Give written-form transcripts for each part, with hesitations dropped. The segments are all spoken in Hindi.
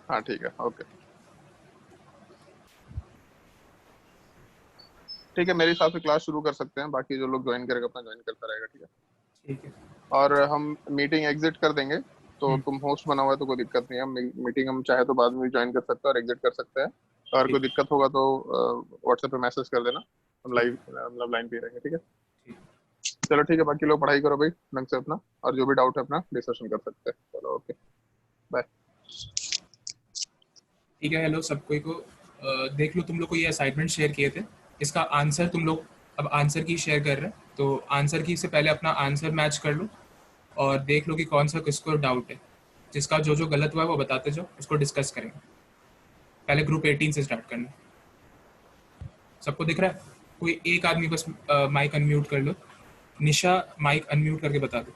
हाँ ठीक है, ओके ठीक है, मेरे हिसाब से क्लास शुरू कर सकते हैं, बाकी जो लोग ज्वाइन करेगा अपना ज्वाइन करता रहेगा, ठीक है। ठीक है। और हम मीटिंग एग्जिट कर देंगे, तो तुम होस्ट बना हुआ है तो कोई दिक्कत नहीं है, हम मीटिंग हम चाहे तो बाद में ज्वाइन कर सकते हैं और एग्जिट कर सकते हैं। अगर कोई ठीक दिक्कत होगा तो व्हाट्सएप पे मैसेज कर देना, हम ठीक लाइव मतलब लाइन पे रहेंगे, ठीक है। ठीक। चलो ठीक है, बाकी लोग पढ़ाई करो भाई ढंग से अपना, और जो भी डाउट है अपना डिस्कशन कर सकते हैं। चलो ओके, बाय। ठीक है, हेलो सब कोई को देख लो, तुम लोग को ये असाइनमेंट शेयर किए थे, इसका आंसर तुम लोग अब आंसर की शेयर कर रहे हैं, तो आंसर की से पहले अपना आंसर मैच कर लो और देख लो कि कौन सा किसको डाउट है। जिसका जो जो गलत हुआ है वो बताते जाओ, उसको डिस्कस करेंगे। पहले ग्रुप 18 से स्टार्ट करना। सबको दिख रहा है? कोई एक आदमी बस माइक अनम्यूट कर लो। निशा माइक अनम्यूट करके बता दो।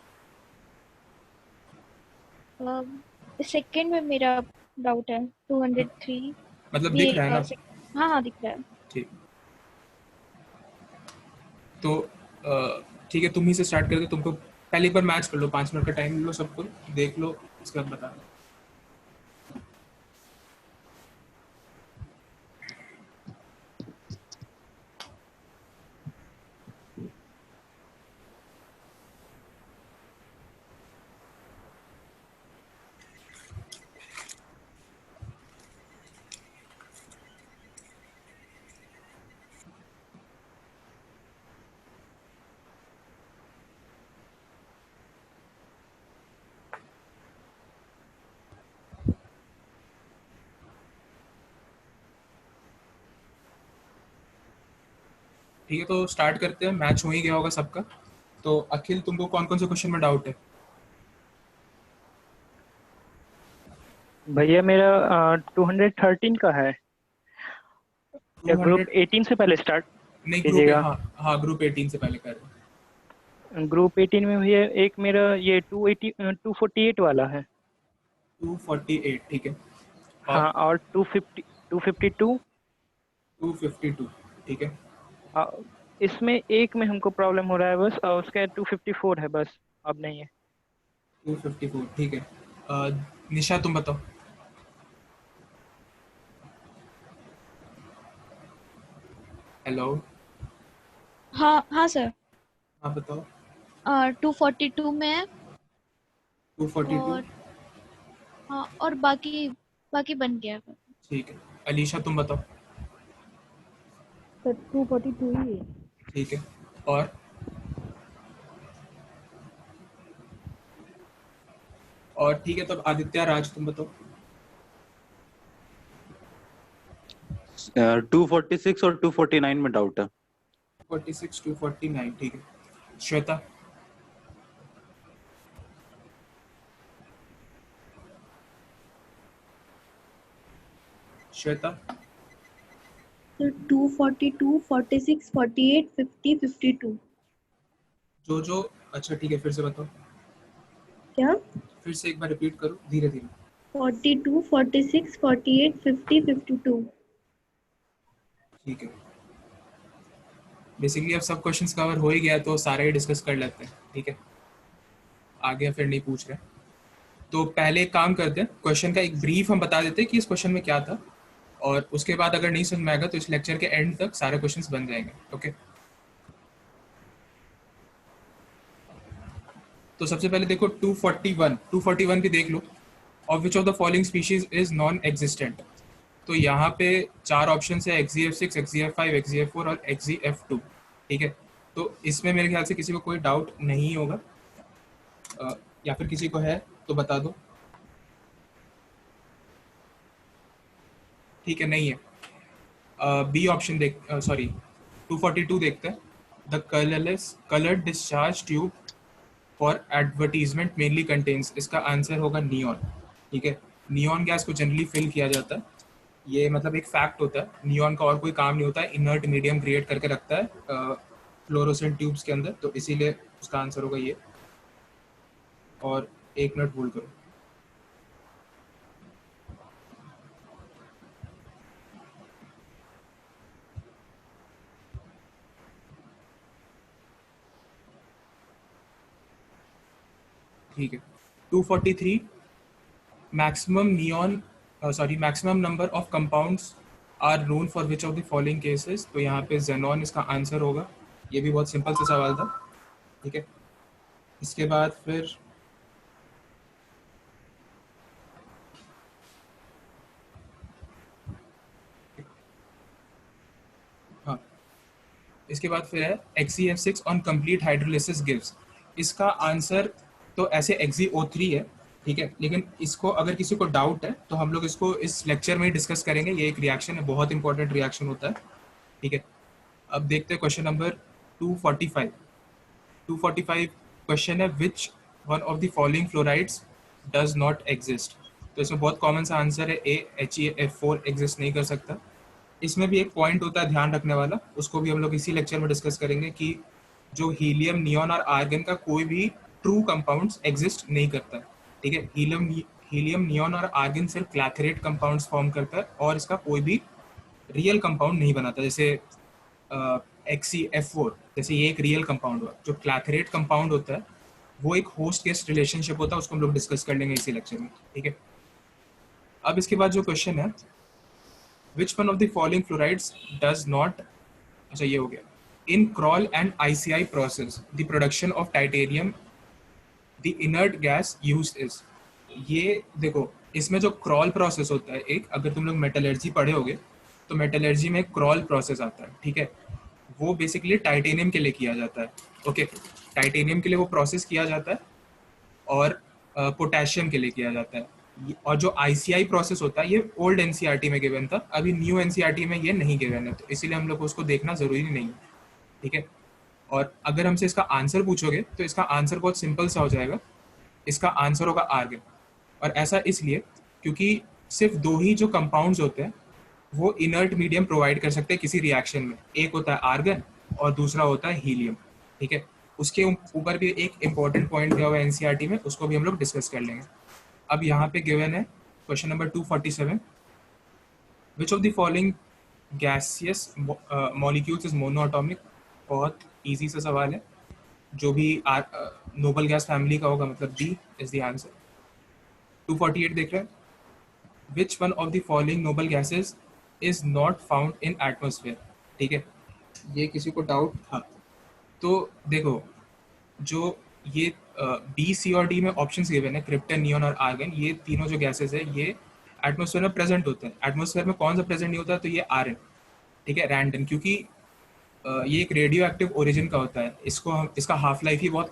सेकंड में मेरा डाउट है 203 मतलब भी। दिख रहा है ना? हाँ हाँ दिख रहा है। ठीक, तो ठीक है, तुम ही से स्टार्ट कर दो। तुमको पहले एक बार मैच कर लो, 5 मिनट का टाइम ले लो, सबको देख लो, उसके बाद बता दो। ठीक है, तो स्टार्ट करते हैं। मैच हो ही गया होगा सबका। तो अखिल, तुमको कौन कौन से क्वेश्चन में डाउट है? भैया मेरा 213 का है, या ग्रुप 200? 18 से पहले स्टार्ट नहीं, ग्रुप, कीजिएगा। हाँ हाँ, ग्रुप 18 से पहले कर रहे हैं। ग्रुप 18 में भैया एक मेरा ये 248 वाला है। 248, ठीक है। और हाँ, और 252। 252, ठीक है। इसमें एक में हमको प्रॉब्लम हो रहा है बस, और उसका 254 है बस, अब नहीं है। 254, ठीक है। निशा तुम बताओ। हेलो। हाँ हाँ सर। हाँ बताओ। 242 में है। 242, और हाँ, और बाकी बाकी बन गया है। ठीक है। अलीशा तुम बताओ। सर 242 ही है। ठीक है। और ठीक है, तब आदित्य राज तुम बताओ। 246 और 249 में डाउट है। 46, 249, ठीक है। श्वेता। श्वेता। सर 242, 46, 48, 50, 52। जो अच्छा ठीक है, फिर से बताओ। क्या? फिर से एक बार रिपीट करो, धीरे धीरे। 42, 46, 48, 50, 52। ठीक है। बेसिकली अब सब क्वेश्चंस कवर हो ही गया, तो सारे ही डिस्कस कर लेते हैं, ठीक है। आगे फिर नहीं पूछ रहे। तो पहले एक काम करते हैं, क्वेश्चन का एक ब्रीफ हम बता देते हैं कि इस क्वेश्चन में क्या था, और उसके बाद अगर नहीं समझ में आएगा तो इस लेक्चर के एंड तक सारे क्वेश्चंस बन जाएंगे, ओके। तो सबसे पहले देखो 241 भी देख लो। Of which of the following species is non existent. तो यहाँ पे 4 ऑप्शन है, XZF6, XZF5, XZF4 और XZF2, ठीक है। तो इसमें मेरे ख्याल से किसी को कोई डाउट नहीं होगा, या फिर किसी को है तो बता दो। ठीक है, नहीं है। बी ऑप्शन देख, सॉरी 242 देखते हैं। The coloured discharge tube for advertisement mainly contains, इसका आंसर होगा नियॉन, ठीक है। नियॉन गैस को जनरली फिल किया जाता है, ये मतलब एक फैक्ट होता है। नियॉन का और कोई काम नहीं होता है, इनर्ट मीडियम क्रिएट करके रखता है फ्लोरोसेंट ट्यूब्स के अंदर, तो इसीलिए उसका आंसर होगा ये। और 1 मिनट होल्ड करो। ठीक है, 243 maximum neon sorry maximum number of compounds are known for which of the following cases, तो यहाँ पे जेनॉन इसका आंसर होगा। ये भी बहुत सिंपल सा सवाल था, ठीक है। इसके बाद फिर हाँ, इसके बाद फिर है XeF6 on complete hydrolysis gives. इसका आंसर तो ऐसे XeO3 है, ठीक है, लेकिन इसको अगर किसी को डाउट है तो हम लोग इसको इस लेक्चर में ही डिस्कस करेंगे। ये एक रिएक्शन है, बहुत इंपॉर्टेंट रिएक्शन होता है, ठीक है। अब देखते हैं क्वेश्चन नंबर 245। 245 क्वेश्चन है which one of the following fluorides does not exist. तो इसमें बहुत कॉमन सा आंसर है ए, HeF4 एग्जिस्ट नहीं कर सकता। इसमें भी एक पॉइंट होता है ध्यान रखने वाला, उसको भी हम लोग इसी लेक्चर में डिस्कस करेंगे कि जो हीलियम, नियॉन और आर्गन का कोई भी ट्रू कंपाउंड्स एग्जिस्ट नहीं करता, ठीक है। हीलियम, नियॉन और आर्गन सिर्फ क्लैथरेट कंपाउंड्स फॉर्म करता है और इसका कोई भी रियल कंपाउंड नहीं बनाता। जैसे XeF4, जैसे ये एक रियल कंपाउंड हुआ। जो क्लैथरेट कंपाउंड होता है वो एक होस्ट गेस्ट रिलेशनशिप होता है, उसको हम लोग डिस्कस कर लेंगे इसी लेक्चर में, ठीक है। अब इसके बाद जो क्वेश्चन है which one of the following fluorides does not, अच्छा ये हो गया। In Kroll and ICI process the production of titanium the inert gas used is. ये देखो, इसमें जो क्रॉल प्रोसेस होता है एक, अगर तुम लोग मेटलर्जी पढ़े होगे तो मेटलर्जी में क्रॉल प्रोसेस आता है, ठीक है। वो बेसिकली टाइटेनियम के लिए किया जाता है, ओके। टाइटेनियम के लिए वो प्रोसेस किया जाता है और पोटेशियम के लिए किया जाता है। और जो ICI प्रोसेस होता है ये ओल्ड NCERT में गिवन था, अभी न्यू NCERT में ये नहीं गिवन है, तो इसीलिए हम लोग को उसको देखना जरूरी नहीं है, ठीक है। और अगर हमसे इसका आंसर पूछोगे तो इसका आंसर बहुत सिंपल सा हो जाएगा, इसका आंसर होगा आर्गन। और ऐसा इसलिए क्योंकि सिर्फ दो ही जो कंपाउंड्स होते हैं वो इनर्ट मीडियम प्रोवाइड कर सकते हैं किसी रिएक्शन में, एक होता है आर्गन और दूसरा होता है हीलियम, ठीक है। उसके ऊपर भी एक इंपॉर्टेंट पॉइंट दिया हुआ है NCERT में, उसको भी हम लोग डिस्कस कर लेंगे। अब यहाँ पे गिवन है question number 247, which of the following gaseous molecules is monoatomic. बहुत इजी सा सवाल है, जो भी नोबल गैस फैमिली का होगा मतलब B इज द आंसर। 248 देख रहे हैं, विच one of the following noble gases is not found in atmosphere, ठीक है। ये किसी को डाउट, हाँ तो देखो, जो ये B, C और D में ऑप्शंस गिवन है, क्रिप्टन, नियॉन और आर्गन, ये तीनों जो गैसेस है ये एटमोसफेयर में प्रेजेंट होते हैं। एटमोसफेयर में कौन सा प्रेजेंट नहीं होता, तो ये Rn, ठीक है, रैंडन, क्योंकि ये एक रेडियो एक्टिव ओरिजिन का होता है। इसको हम, इसका हाफ लाइफ ही बहुत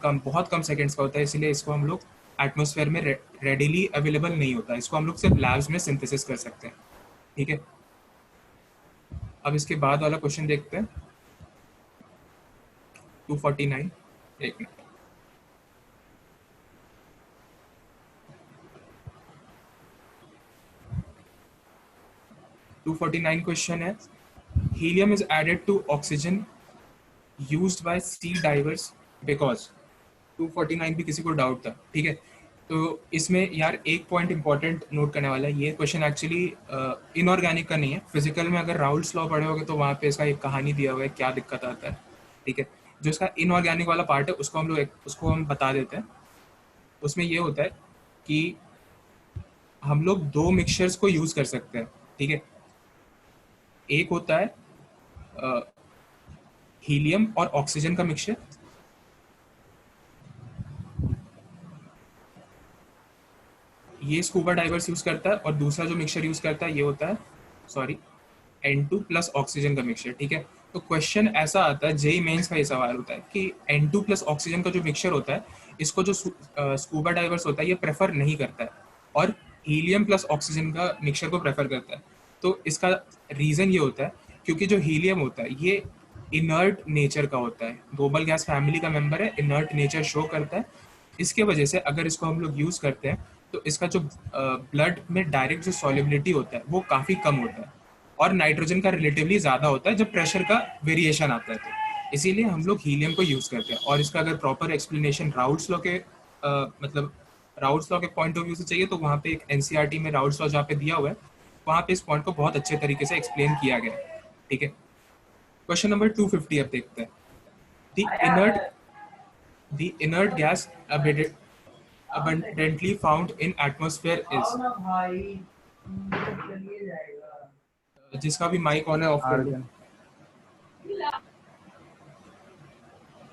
कम सेकेंड्स का होता है, इसलिए इसको हम लोग एटमोसफेयर में रेडिली अवेलेबल नहीं होता। इसको हम लोग सिर्फ लैब्स में सिंथेसिस कर सकते हैं, ठीक है। अब इसके बाद वाला क्वेश्चन देखते हैं 249, एक मिनट। $249 क्वेश्चन है, helium is added to oxygen used by sea divers because. 249 भी किसी को डाउट था, ठीक है। तो इसमें यार एक पॉइंट इंपॉर्टेंट नोट करने वाला है, ये क्वेश्चन एक्चुअली इनऑर्गेनिक का नहीं है। फिजिकल में अगर राउल्ट्स लॉ पढ़े होगे तो वहाँ पे इसका एक कहानी दिया हुआ है क्या दिक्कत आता है, ठीक है। जो इसका इनऑर्गेनिक वाला पार्ट है उसको हम बता देते हैं। उसमें ये होता है कि हम लोग दो मिक्सचर्स को यूज कर सकते हैं, ठीक है। एक होता है हीलियम और ऑक्सीजन का मिक्सचर, ये स्कूबा डाइवर्स यूज करता है, और दूसरा जो मिक्सचर यूज करता है ये होता है N2 प्लस ऑक्सीजन का मिक्सचर, ठीक है। तो क्वेश्चन ऐसा आता है, जेई मेंस का ये सवाल होता है कि N2 प्लस ऑक्सीजन का जो मिक्सचर होता है इसको जो स्कूबा डाइवर्स होता है ये प्रेफर नहीं करता है, और हीलियम प्लस ऑक्सीजन का मिक्सचर को प्रेफर करता है। तो इसका रीजन ये होता है क्योंकि जो हीलियम होता है ये इनर्ट नेचर का होता है, नोबल गैस फैमिली का मेंबर है, इनर्ट नेचर शो करता है। इसके वजह से अगर इसको हम लोग यूज करते हैं तो इसका जो ब्लड में डायरेक्ट जो सॉल्युबिलिटी होता है वो काफ़ी कम होता है, और नाइट्रोजन का रिलेटिवली ज़्यादा होता है जब प्रेशर का वेरिएशन आता है। तो इसीलिए हम लोग हीलियम को यूज़ करते हैं। और इसका अगर प्रॉपर एक्सप्लेनेशन राउल्ट्स लॉ के मतलब राउल्ट्स लॉ के पॉइंट ऑफ व्यू से चाहिए तो वहाँ पे एक NCERT में राउल्ट्स लॉ जहाँ पे दिया हुआ है वहाँ पे इस पॉइंट को बहुत अच्छे तरीके से एक्सप्लेन किया गया है, ठीक है। क्वेश्चन नंबर 250 अब देखते हैं। The inert gas abundantly found in atmosphere is, जिसका भी माइक ऑन है ऑफ कर लो। Argon.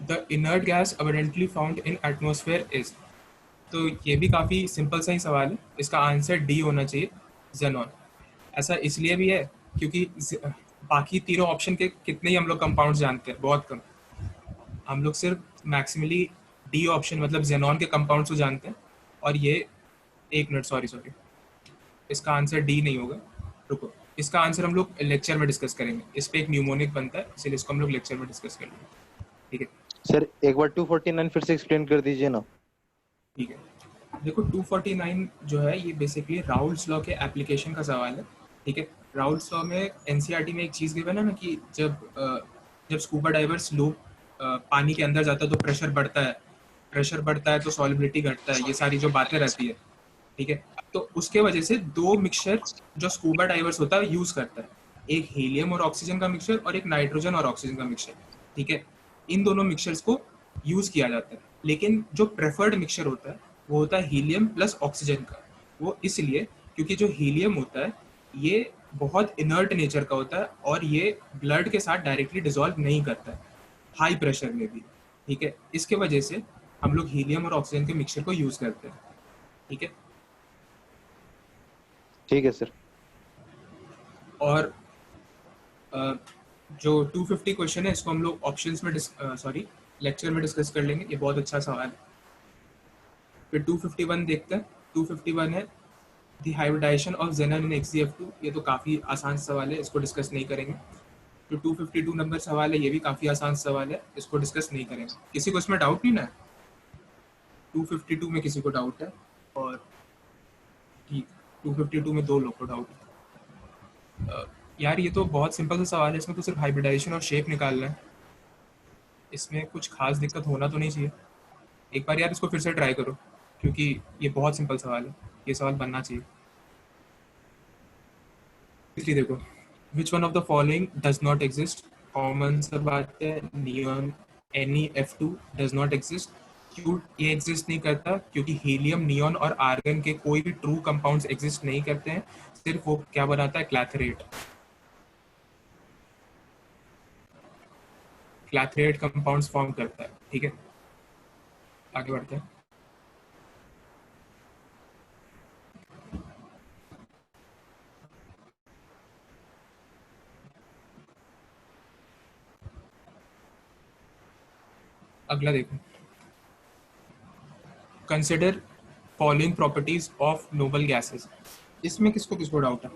The inert gas abundantly found in atmosphere is. तो ये भी काफ़ी सिंपल सा ही सवाल है, इसका आंसर डी होना चाहिए, जेनॉन। ऐसा इसलिए भी है क्योंकि बाकी तीनों ऑप्शन के कितने ही हम लोग कंपाउंड्स जानते हैं, बहुत कम। हम लोग सिर्फ मैक्सिमली डी ऑप्शन मतलब जेनॉन के कंपाउंड्स को जानते हैं। और ये एक मिनट, सॉरी सॉरी, इसका आंसर डी नहीं होगा, रुको, इसका आंसर हम लोग लेक्चर में डिस्कस करेंगे। इस पे एक न्यूमोनिक बनता है, इसीलिए इसको हम लोग लेक्चर में डिस्कस कर लेंगे, ठीक है। सर एक बार 249 फिर से एक्सप्लेन कर दीजिए ना। ठीक है, देखो 249 जो है ये बेसिकली राउल्स लॉ के एप्लीकेशन का सवाल है, ठीक है। राउल्स लॉ में एनसीईआरटी में एक चीज़ गिवन है ना कि जब स्कूबा डाइवर्स लोग पानी के अंदर जाता है तो प्रेशर बढ़ता है तो सॉलिबिलिटी घटता है, ये सारी जो बातें रहती है, ठीक है। तो उसके वजह से दो मिक्सचर जो स्कूबा डाइवर्स होता है यूज़ करता है, एक हीलियम और ऑक्सीजन का मिक्सचर और एक नाइट्रोजन और ऑक्सीजन का मिक्सचर, ठीक है। इन दोनों मिक्सचर्स को यूज़ किया जाता है, लेकिन जो प्रेफर्ड मिक्सचर होता है वो होता है हीलियम प्लस ऑक्सीजन का। वो इसलिए क्योंकि जो हीलियम होता है ये बहुत इनर्ट नेचर का होता है और ये ब्लड के साथ डायरेक्टली डिजॉल्व नहीं करता है हाई प्रेशर में भी, ठीक है। इसके वजह से हम लोग हीलियम और ऑक्सीजन के मिक्सचर को यूज़ करते हैं, ठीक है। ठीक है सर। और जो 250 क्वेश्चन है इसको हम लोग ऑप्शंस में लेक्चर में डिस्कस कर लेंगे, ये बहुत अच्छा सवाल है। फिर 251 देखते हैं। 251 है the hybridization of xenon in XeF2। ये तो काफ़ी आसान सवाल है, इसको डिस्कस नहीं करेंगे। तो 252 नंबर सवाल है, ये भी काफ़ी आसान सवाल है, इसको डिस्कस नहीं करेंगे। किसी को इसमें डाउट नहीं ना? 252 में किसी को डाउट है? और ठीक, 252 में दो लोग को डाउट है। यार ये तो बहुत सिंपल सा सवाल है, इसमें तो सिर्फ हाइब्रिडाइजेशन और शेप निकालना है, इसमें कुछ खास दिक्कत होना तो नहीं चाहिए। एक बार यार इसको फिर से ट्राई करो, क्योंकि ये बहुत सिंपल सवाल है, ये सवाल बनना चाहिए। इसलिए देखो, विच one of the following does not exist. Common सा बात है, neon NeF2 does not exist. क्यों ये एग्जिस्ट नहीं करता? क्योंकि हीलियम, नियॉन और आर्गन के कोई भी ट्रू कंपाउंड्स एग्जिस्ट नहीं करते हैं, सिर्फ वो क्या बनाता है, क्लैथरेट। क्लैथरेट कंपाउंड्स फॉर्म करता है, ठीक है। आगे बढ़ते हैं। अगला देखो, consider following properties of noble gases. इसमें किसको किसको डाउट है?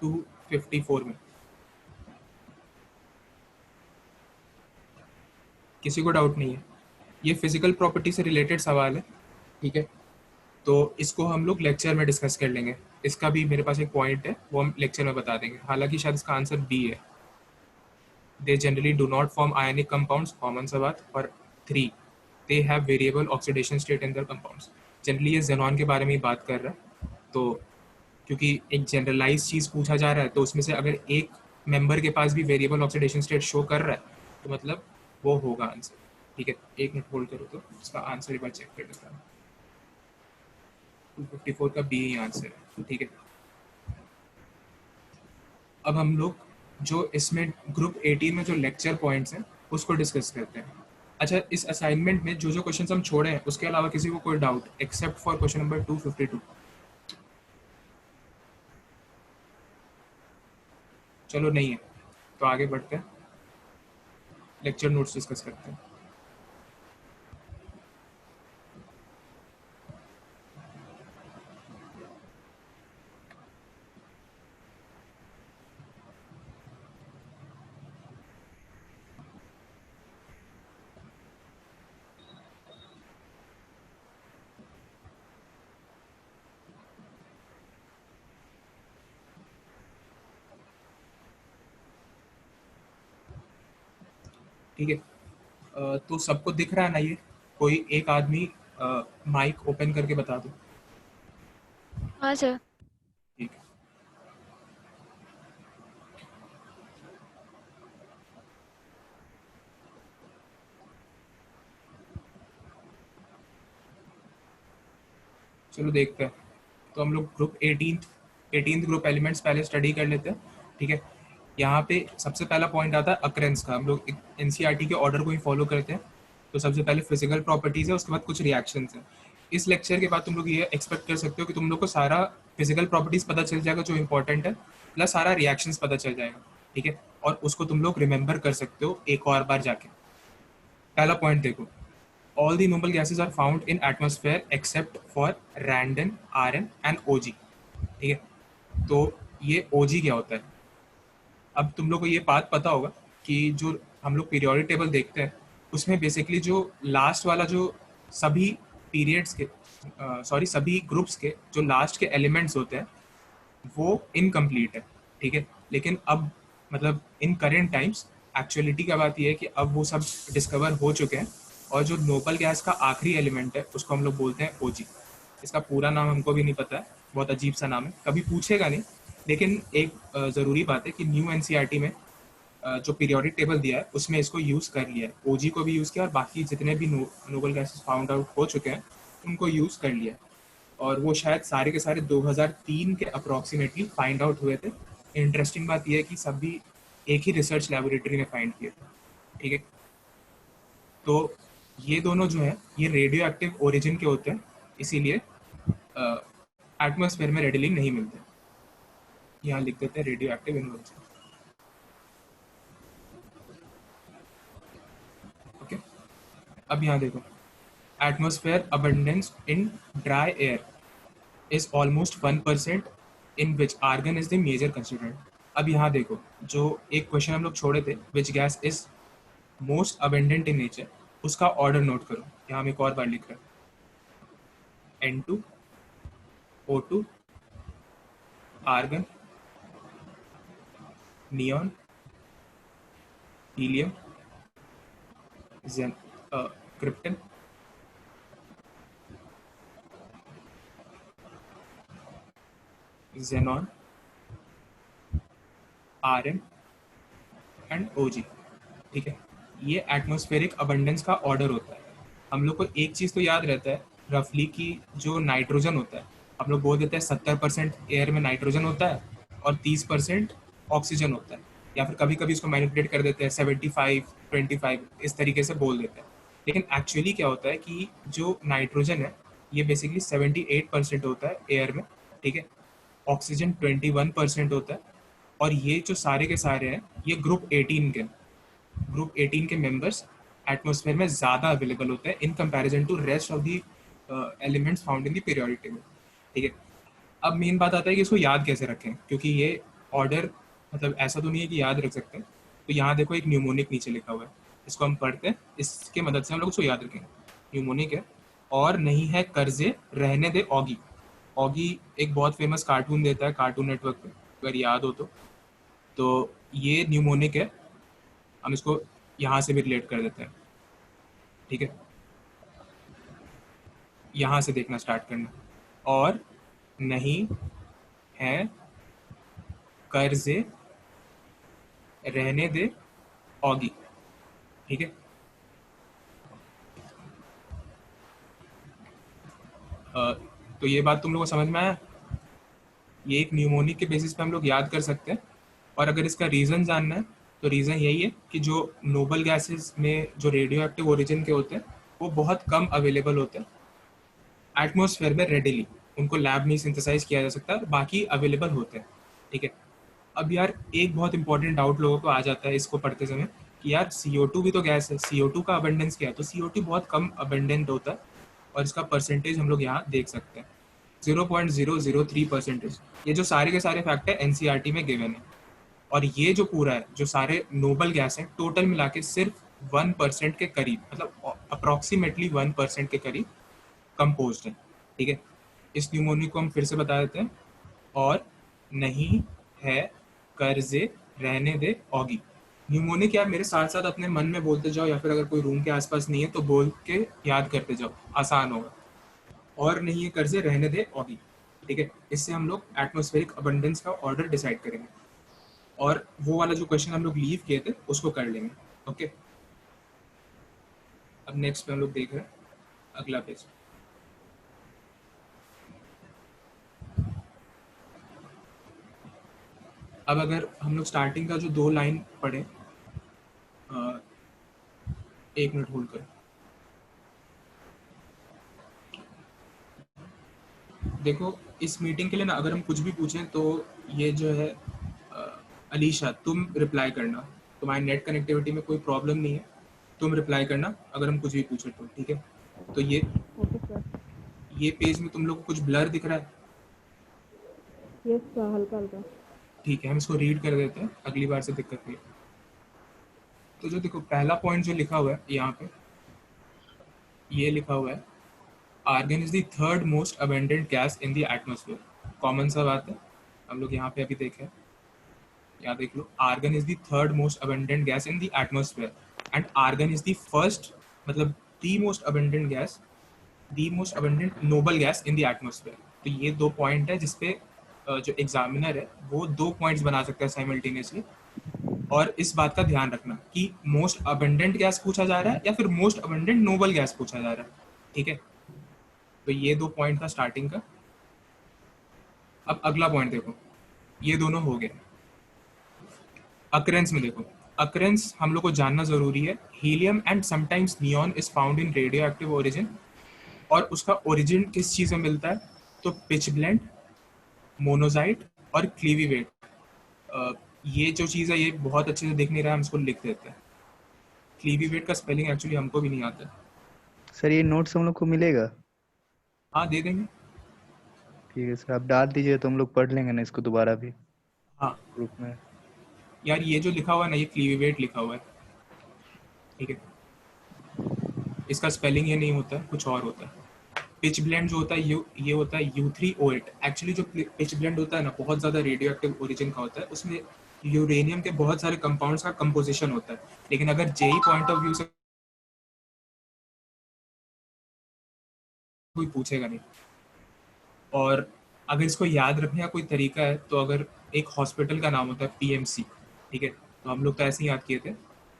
254 में किसी को डाउट नहीं है? ये फिजिकल प्रॉपर्टी से रिलेटेड सवाल है, ठीक है। तो इसको हम लोग लेक्चर में डिस्कस कर लेंगे। इसका भी मेरे पास एक पॉइंट है, वो हम लेक्चर में बता देंगे। हालांकि शायद इसका आंसर बी है। They generally do not form ionic compounds, common सा बात। और 3, they have variable oxidation state in their compounds. Generally ये जेनॉन के बारे में ही बात कर रहा है, तो क्योंकि एक जनरलाइज चीज़ पूछा जा रहा है तो उसमें से अगर एक मेंबर के पास भी वेरिएबल ऑक्सीडेशन स्टेट शो कर रहा है तो मतलब वो होगा आंसर, ठीक है। एक मिनट होल्ड करो, तो इसका आंसर एक बार चेक कर लेता हूँ। 254 का बी ही आंसर है, ठीक है। अब हम लोग जो इसमें ग्रुप 18 में जो लेक्चर पॉइंट्स हैं उसको डिस्कस करते हैं। अच्छा, इस असाइनमेंट में जो जो क्वेश्चंस हम छोड़े हैं उसके अलावा किसी को कोई doubt except for question number 252? चलो नहीं है तो आगे बढ़ते हैं, लेक्चर नोट्स डिस्कस करते हैं। ठीक है, तो सबको दिख रहा है ना? ये कोई एक आदमी माइक ओपन करके बता दो। हाँ सर। ठीक है, चलो देखते हैं। तो हम लोग ग्रुप 18 18th ग्रुप एलिमेंट्स पहले स्टडी कर लेते हैं, ठीक है। यहाँ पे सबसे पहला पॉइंट आता है अक्रेंस का। हम लोग एनसीईआरटी के ऑर्डर को ही फॉलो करते हैं। तो सबसे पहले फिजिकल प्रॉपर्टीज है, उसके बाद कुछ रिएक्शंस हैं। इस लेक्चर के बाद तुम लोग ये एक्सपेक्ट कर सकते हो कि तुम लोग को सारा फिजिकल प्रॉपर्टीज पता चल जाएगा जो इंपॉर्टेंट है, प्लस सारा रिएक्शंस पता चल जाएगा, ठीक है। और उसको तुम लोग रिमेंबर कर सकते हो एक और बार जाके। पहला पॉइंट देखो, all the noble gases are found in atmosphere except for Radon, Rn and OG, ठीक है। तो ये OG क्या होता है? अब तुम लोग को ये बात पता होगा कि जो हम लोग पीरियोडिक टेबल देखते हैं उसमें बेसिकली जो लास्ट वाला जो सभी पीरियड्स के सभी ग्रुप्स के जो लास्ट के एलिमेंट्स होते हैं वो इनकम्प्लीट है, ठीक है। लेकिन अब मतलब इन करेंट टाइम्स एक्चुअलिटी का बात यह है कि अब वो सब डिस्कवर हो चुके हैं और जो नोबल गैस का आखिरी एलिमेंट है उसको हम लोग बोलते हैं ओजी। इसका पूरा नाम हमको भी नहीं पता है, बहुत अजीब सा नाम है, कभी पूछेगा नहीं। लेकिन एक ज़रूरी बात है कि न्यू एनसीईआरटी में जो पीरियोडिक टेबल दिया है उसमें इसको यूज़ कर लिया है, ओजी को भी यूज़ किया और बाकी जितने भी नोबल गैसेस फाउंड आउट हो चुके हैं उनको यूज़ कर लिया है। और वो शायद सारे के सारे 2003 के अप्रॉक्सीमेटली फाइंड आउट हुए थे। इंटरेस्टिंग बात यह है कि सभी एक ही रिसर्च लैबोरेटरी में फाइंड किए थे, ठीक है। तो ये दोनों जो है ये रेडियो एक्टिव ओरिजिन के होते हैं, इसीलिए एटमॉस्फेयर में रेडिली नहीं मिलते। यहाँ लिख देते हैं radio active in origin, okay. अब यहाँ देखो, atmosphere abundance in dry air is almost 1% in which argon is the major constituent। अब यहाँ देखो, जो एक क्वेश्चन हम लोग छोड़े थे which gas is most abundant in nature, उसका ऑर्डर नोट करो। यहाँ हम एक और बार लिख रहे हैं N2, O2, argon, neon, helium, krypton, xenon, Rn and OG, ठीक है। ये एटमॉस्फेरिक अबंडेंस का ऑर्डर होता है। हम लोग को एक चीज़ तो याद रहता है रफली कि जो नाइट्रोजन होता है, हम लोग बोल देते हैं 70% एयर में नाइट्रोजन होता है और 30% ऑक्सीजन होता है, या फिर कभी कभी इसको मैनिपुलेट कर देते हैं 75-25 इस तरीके से बोल देते हैं। लेकिन एक्चुअली क्या होता है कि जो नाइट्रोजन है ये बेसिकली 78% होता है एयर में, ठीक है। ऑक्सीजन 21% होता है। और ये जो सारे के सारे हैं ये ग्रुप 18 के मेंबर्स एटमॉस्फेयर में ज़्यादा अवेलेबल होते हैं in comparison to rest of the elements found in the periodic table, ठीक है। अब मेन बात आता है कि इसको याद कैसे रखें, क्योंकि ये ऑर्डर मतलब ऐसा तो नहीं है कि याद रख सकते हैं। तो यहाँ देखो एक न्यूमोनिक नीचे लिखा हुआ है, इसको हम पढ़ते हैं, इसके मदद से हम लोग उसको याद रखेंगे। न्यूमोनिक है, और नहीं है कर्जे रहने दे ऑगी। ऑगी एक बहुत फेमस कार्टून देता है कार्टून नेटवर्क पे, अगर याद हो तो ये न्यूमोनिक है। हम इसको यहाँ से भी रिलेट कर देते हैं, ठीक है। यहाँ से देखना स्टार्ट करना, और नहीं है कर्जे रहने दे ऑगी, ठीक है। तो ये बात तुम लोगों को समझ में आया? ये एक न्यूमोनिक के बेसिस पे हम लोग याद कर सकते हैं। और अगर इसका रीज़न जानना है तो रीज़न यही है कि जो नोबल गैसेस में जो रेडियो एक्टिव ओरिजिन के होते हैं वो बहुत कम अवेलेबल होते हैं एटमॉस्फेयर में रेडिली, उनको लैब में सिंथेसाइज किया जा सकता है, बाकी अवेलेबल होते हैं, ठीक है। अब यार एक बहुत इंपॉर्टेंट डाउट लोगों को आ जाता है इसको पढ़ते समय कि यार CO2 भी तो गैस है, CO2 का अबंडेंस क्या है? तो CO2 बहुत कम अबंडेंट होता है और इसका परसेंटेज हम लोग यहाँ देख सकते हैं 0.003%। ये जो सारे के सारे फैक्ट है एनसीईआरटी में गिवन है। और ये जो पूरा है, जो सारे नोबल गैस हैं टोटल मिला के सिर्फ 1% के करीब, मतलब अप्रॉक्सीमेटली 1% के करीब कंपोज्ड है, ठीक है। इस न्यूमोनिक को हम फिर से बता देते हैं, और नहीं है कर्जे रहने दे ऑगी। न्यूमोनिक यार मेरे साथ साथ अपने मन में बोलते जाओ, या फिर अगर कोई रूम के आसपास नहीं है तो बोल के याद करते जाओ, आसान होगा। और नहीं है कर्जे रहने दे ऑगी, ठीक है। इससे हम लोग एटमॉस्फेरिक अबंडेंस का ऑर्डर डिसाइड करेंगे, और वो वाला जो क्वेश्चन हम लोग लीव किए थे उसको कर लेंगे, ओके। अब नेक्स्ट पे हम लोग देख रहे हैं अगला पेज। अब अगर हम लोग स्टार्टिंग का जो 2 लाइन पढ़े, एक मिनट होल्ड करें। देखो इस मीटिंग के लिए ना अगर हम कुछ भी पूछें तो ये जो है अलीशा तुम रिप्लाई करना, तुम्हारी नेट कनेक्टिविटी में कोई प्रॉब्लम नहीं है, तुम रिप्लाई करना अगर हम कुछ भी पूछे तो, ठीक है। तो ओके सर। ये पेज में तुम लोग को कुछ ब्लर दिख रहा है? यस सर, हल्का हल्का। ठीक है, हम इसको रीड कर देते हैं, अगली बार से दिक्कत नहीं है। तो जो देखो पहला पॉइंट जो लिखा हुआ है यहाँ पे, ये लिखा हुआ है argon is the third most abundant gas in the atmosphere. Common सा बात है, हम लोग यहाँ पे अभी देखें, यहाँ देख लो, argon is the third most abundant gas in the atmosphere and argon is the first, मतलब the most abundant gas, the most abundant noble gas in the atmosphere. तो ये 2 पॉइंट है जिसपे जो एग्जामिनर है वो 2 पॉइंट्स बना सकता है साइमल्टेनियसली। और इस बात का ध्यान रखना कि मोस्ट अबेंडेंट गैस पूछा जा रहा है या फिर मोस्ट अबेंडेंट नोबल गैस पूछा जा रहा है, ठीक है। तो ये 2 पॉइंट था स्टार्टिंग का। अब अगला पॉइंट देखो, ये दोनों हो गए। अकरेंस में देखो, अकरेंस हम लोग को जानना जरूरी है। Helium and sometimes neon is found in radio active origin, और उसका ओरिजिन किस चीज में मिलता है? तो पिच ब्लेंड, मोनोजाइट और क्लीवीवेट। ये जो चीज़ है ये बहुत अच्छे से दिख नहीं रहा है, हम इसको लिख देते हैं। क्लीवीवेट का स्पेलिंग एक्चुअली हमको भी नहीं आता है। सर ये नोट्स हम लोग को मिलेगा? हाँ दे देंगे। ठीक है सर, आप डाल दीजिए तो हम लोग पढ़ लेंगे ना इसको दोबारा भी हाँ ग्रुप में। यार ये जो लिखा हुआ है ना, ये क्लीवीवेट लिखा हुआ है, ठीक है। इसका स्पेलिंग ये नहीं होता है, कुछ और होता है। पिच ब्लेंड जो होता है ये होता है U3O8। एक्चुअली जो पिच ब्लेंड होता है ना, बहुत ज़्यादा रेडियो एक्टिव ओरिजिन का होता है, उसमें यूरेनियम के बहुत सारे कंपाउंड्स का कंपोजिशन होता है। लेकिन अगर जेई पॉइंट ऑफ व्यू से कोई पूछेगा नहीं। और अगर इसको याद रखने का कोई तरीका है तो अगर एक हॉस्पिटल का नाम होता है PMC, ठीक है, तो हम लोग तो ऐसे ही याद किए थे।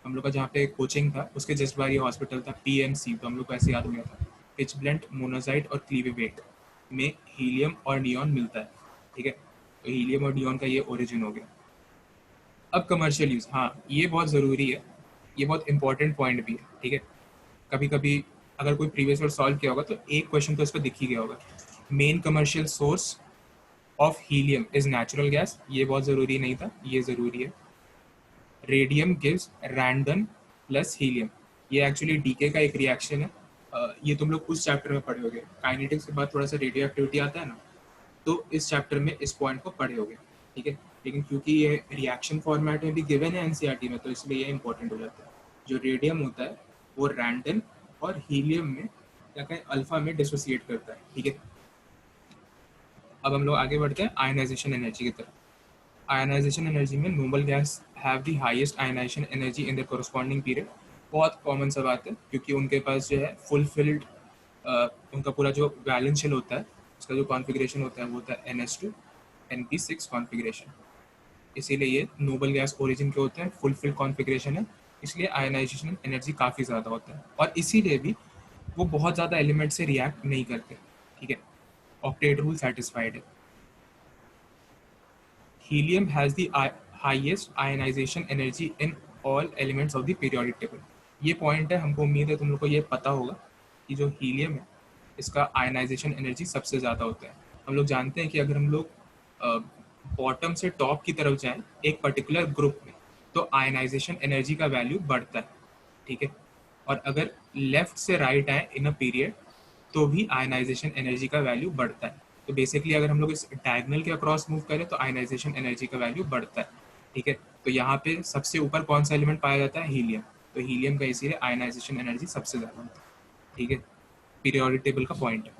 हम लोग का जहाँ पे कोचिंग था उसके जस्ट बाहर ये हॉस्पिटल था PMC, तो हम लोग को ऐसे याद हो गया था। पिच ब्लेंड, मोनोजाइट और क्लीवीवेट में हीलियम और नियॉन मिलता है, ठीक है। तो हीलियम और नियॉन का ये ओरिजिन हो गया। अब कमर्शियल यूज़, हाँ ये बहुत ज़रूरी है, ये बहुत इंपॉर्टेंट पॉइंट भी है, ठीक है। कभी कभी अगर कोई प्रीवियस ईयर सॉल्व किया होगा तो एक क्वेश्चन तो इस पर दिख ही गया होगा। Main commercial source of helium is natural gas, ये बहुत ज़रूरी नहीं था, ये ज़रूरी है। Radium gives random plus helium, ये एक्चुअली डीके का एक रिएक्शन है। ये तुम लोग उस चैप्टर में पढ़े होगे, काइनेटिक्स के बाद थोड़ा सा रेडियो एक्टिविटी आता है ना, तो इस चैप्टर में इस पॉइंट को पढ़े होगे, ठीक है। लेकिन क्योंकि ये रिएक्शन फॉर्मेट में भी गिवन है एनसीईआरटी में, तो इसलिए ये इंपॉर्टेंट हो जाता है। जो रेडियम होता है वो रैंडम और हीलियम में या कहीं अल्फा में डिसोसिएट करता है, ठीक है। अब हम लोग आगे बढ़ते हैं आयनाइजेशन एनर्जी की तरफ। आयनाइजेशन एनर्जी में noble gas have the highest ionization energy in the corresponding period. बहुत कॉमन सा बात है, क्योंकि उनके पास जो है फुलफिल्ड उनका पूरा जो वैलेंस शेल होता है उसका जो कॉन्फ़िगरेशन होता है वो होता है NH2 NP6 कॉन्फ़िगरेशन। इसीलिए ये नोबल गैस ओरिजिन के होते हैं, फुलफिल्ड कॉन्फ़िगरेशन है, इसलिए आयनाइजेशन एनर्जी काफ़ी ज़्यादा होता है। और इसीलिए भी वो बहुत ज़्यादा एलिमेंट से रिएक्ट नहीं करते, ठीक है। ऑक्टेट रूल सेटिस्फाइड है। Helium has the highest ionization energy in all elements of the periodic table. ये पॉइंट है, हमको उम्मीद है तुम लोग को ये पता होगा कि जो हीलियम है इसका आयनाइजेशन एनर्जी सबसे ज़्यादा होता है। हम लोग जानते हैं कि अगर हम लोग बॉटम से टॉप की तरफ जाएं एक पर्टिकुलर ग्रुप में तो आयनाइजेशन एनर्जी का वैल्यू बढ़ता है, ठीक है। और अगर लेफ्ट से राइट आए इन अ पीरियड तो भी आयनाइजेशन एनर्जी का वैल्यू बढ़ता है। तो बेसिकली अगर हम लोग इस डायगोनल के अक्रॉस मूव करें तो आयनाइजेशन एनर्जी का वैल्यू बढ़ता है, ठीक है। तो यहाँ पे सबसे ऊपर कौन सा एलिमेंट पाया जाता है? हीलियम। तो हीलियम का इसीलिए आयनाइजेशन एनर्जी सबसे ज़्यादा होता है, ठीक है। पीरियोडिक टेबल का पॉइंट है।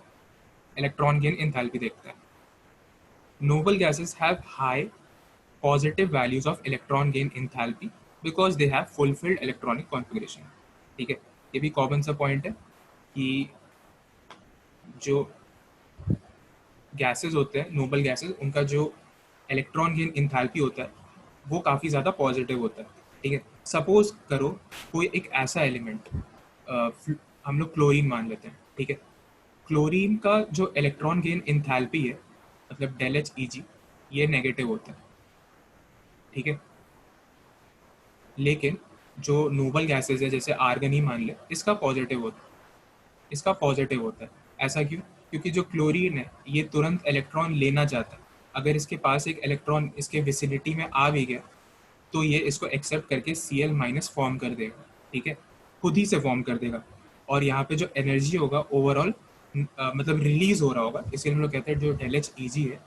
इलेक्ट्रॉन गेन एंथैल्पी देखता है। Noble gases have high positive values of electron gain enthalpy because they have fulfilled electronic configuration, ठीक है। ये भी कॉमन सा पॉइंट है कि जो गैसेस होते हैं नोबल गैसेस, उनका जो इलेक्ट्रॉन गेन एंथैल्पी होता है वो काफ़ी ज़्यादा पॉजिटिव होता है, ठीक है। सपोज करो कोई एक ऐसा एलिमेंट, हम लोग क्लोरीन मान लेते हैं, ठीक है। क्लोरीन का जो इलेक्ट्रॉन गेन एंथैल्पी है मतलब ΔHEG, ये नेगेटिव होता है, ठीक है। लेकिन जो नोबल गैसेज है जैसे आर्गन ही मान ले, इसका पॉजिटिव होता है, इसका पॉजिटिव होता है। ऐसा क्यों? क्योंकि जो क्लोरीन है ये तुरंत इलेक्ट्रॉन लेना चाहता है। अगर इसके पास एक इलेक्ट्रॉन इसके विसिनिटी में आ भी गया तो ये इसको एक्सेप्ट करके Cl- फॉर्म कर देगा, ठीक है, खुद ही से फॉर्म कर देगा। और यहाँ पे जो एनर्जी होगा ओवरऑल मतलब रिलीज हो रहा होगा, इसलिए हम लोग कहते हैं जो ΔHEG है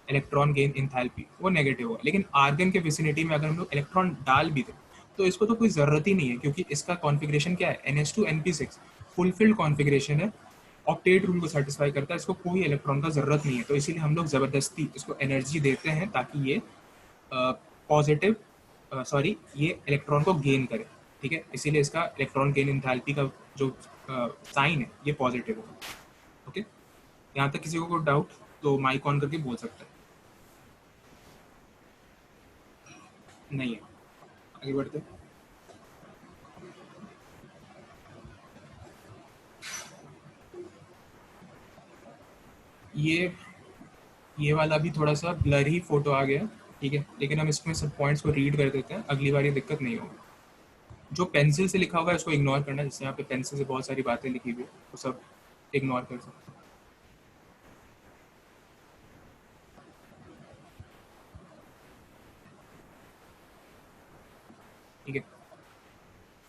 इलेक्ट्रॉन गेन इंथैल्पी वो नेगेटिव होगा। लेकिन आर्गन के विसिनिटी में अगर हम लोग इलेक्ट्रॉन डाल भी दें तो इसको तो कोई ज़रूरत ही नहीं है, क्योंकि इसका कॉन्फ़िगरेशन क्या है, NH2 NP6 फुलफिल्ड कॉन्फ़िगरेशन है, ऑक्टेट रूल को सेटिस्फाई करता है, इसको कोई इलेक्ट्रॉन का ज़रूरत नहीं है। तो इसीलिए हम लोग ज़बरदस्ती इसको एनर्जी देते हैं ताकि ये पॉजिटिव ये इलेक्ट्रॉन को गेन करे, ठीक है। इसीलिए इसका इलेक्ट्रॉन गेन इंथैल्पी का जो साइन है ये पॉजिटिव होगा। ओके, यहाँ तक किसी को कोई डाउट तो माइक ऑन करके बोल सकता है। नहीं है, आगे बढ़ते हैं। ये वाला भी थोड़ा सा ब्लर ही फोटो आ गया, ठीक है, लेकिन हम इसमें सब पॉइंट्स को रीड कर देते हैं, अगली बार ये दिक्कत नहीं होगी। जो पेंसिल से लिखा हुआ है उसको इग्नोर करना, जैसे यहाँ पे पेंसिल से बहुत सारी बातें लिखी हुई है वो सब इग्नोर कर सकते हैं। ठीक है,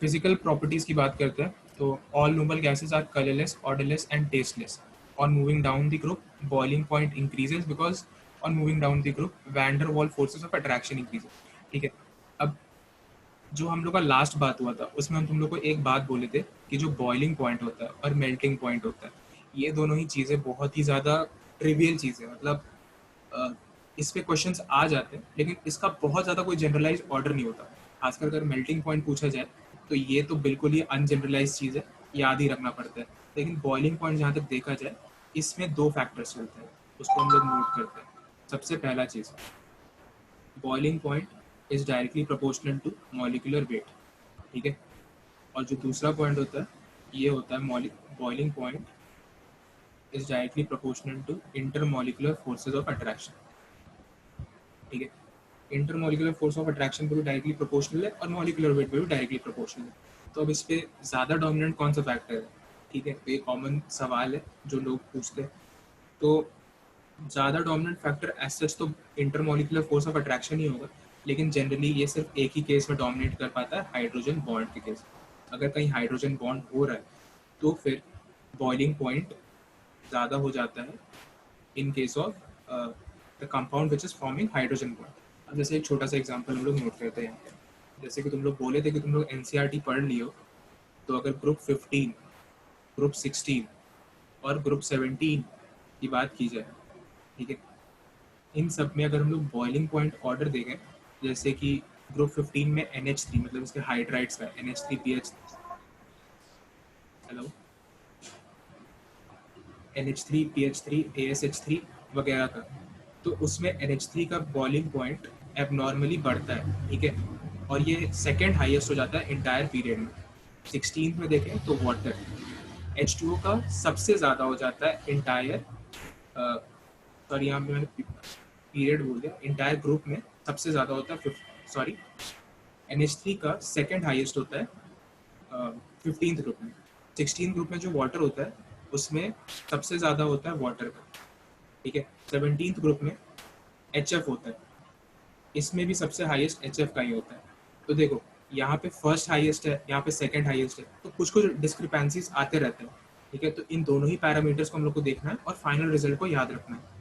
फिजिकल प्रॉपर्टीज की बात करते हैं तो all noble gases are colourless, odourless and tasteless. On moving down the group boiling point increases because on moving down the group van der Waals forces of attraction increases. ठीक है, अब जो हम लोग का लास्ट बात हुआ था उसमें हम तुम लोग को एक बात बोले थे कि जो बॉइलिंग पॉइंट होता है और मेल्टिंग पॉइंट होता है ये दोनों ही चीज़ें बहुत ही ज़्यादा ट्रिवियल चीज़ है, मतलब इस पे क्वेश्चंस आ जाते हैं लेकिन इसका बहुत ज़्यादा कोई जनरलाइज ऑर्डर नहीं होता। खासकर अगर मेल्टिंग पॉइंट पूछा जाए तो ये तो बिल्कुल ही अनजनरलाइज चीज़ है, याद ही रखना पड़ता है। लेकिन बॉइलिंग पॉइंट जहाँ तक देखा जाए इसमें दो फैक्टर्स चलते हैं, उसको हम लोग नोट करते हैं। सबसे पहला चीज़, boiling point is directly proportional to molecular weight, ठीक है। और जो दूसरा पॉइंट होता है ये होता है boiling point is directly proportional to intermolecular forces of attraction, ठीक है। इंटरमॉलिक्यूलर फोर्स ऑफ अट्रैक्शन पे भी डायरेक्टली प्रोपोर्शनल है और मॉलिक्यूलर वेट पे भी डायरेक्टली प्रोपोर्शनल है। तो अब इस पे ज़्यादा डोमिनेंट कौन सा फैक्टर है, ठीक है, तो ये कॉमन सवाल है जो लोग पूछते हैं। तो ज़्यादा डोमिनेंट फैक्टर एज सच तो इंटरमॉलिक्यूलर फोर्स ऑफ अट्रैक्शन ही होगा, लेकिन जनरली ये सिर्फ एक ही केस में डोमिनेट कर पाता है, हाइड्रोजन बॉन्ड के केस। अगर कहीं हाइड्रोजन बॉन्ड हो रहा है तो फिर बॉइलिंग पॉइंट ज़्यादा हो जाता है in case of the compound which is forming hydrogen bond. अब जैसे एक छोटा सा एग्जांपल हम लोग नोट करते हैं यहाँ पे, जैसे कि तुम लोग बोले थे कि तुम लोग NCERT पढ़ लियो, तो अगर ग्रुप 15, ग्रुप 16 और ग्रुप 17 की बात की जाए, ठीक है, इन सब में अगर हम लोग बॉइलिंग पॉइंट ऑर्डर देंगे, जैसे कि ग्रुप 15 में NH3 मतलब इसके हाइड्राइड्स का NH3PH हेलो NH3PH3 ASH3 वगैरह का, तो उसमें NH3 का बॉइलिंग पॉइंट एबनॉर्मली बढ़ता है, ठीक है, और ये सेकंड हाईएस्ट हो जाता है इंटायर पीरियड में। 16 में देखें तो वाटर H2O का सबसे ज़्यादा हो जाता है इंटायर सॉरी यहाँ पे मैंने पीरियड बोल दिया, इंटायर ग्रुप में सबसे ज़्यादा होता है NH3 का सेकंड हाईएस्ट होता है 15th ग्रुप में। 16th ग्रुप में जो वाटर होता है उसमें सबसे ज़्यादा होता है वाटर का, ठीक है। 17th ग्रुप में HF होता है, इसमें भी सबसे हाईएस्ट HF का ही होता है। तो देखो यहाँ पे फर्स्ट हाईएस्ट है, यहाँ पे सेकंड हाईएस्ट है, तो कुछ कुछ डिस्क्रिपेंसीज आते रहते हैं, ठीक है। तो इन दोनों ही पैरामीटर्स को हम लोग को देखना है और फाइनल रिजल्ट को याद रखना है।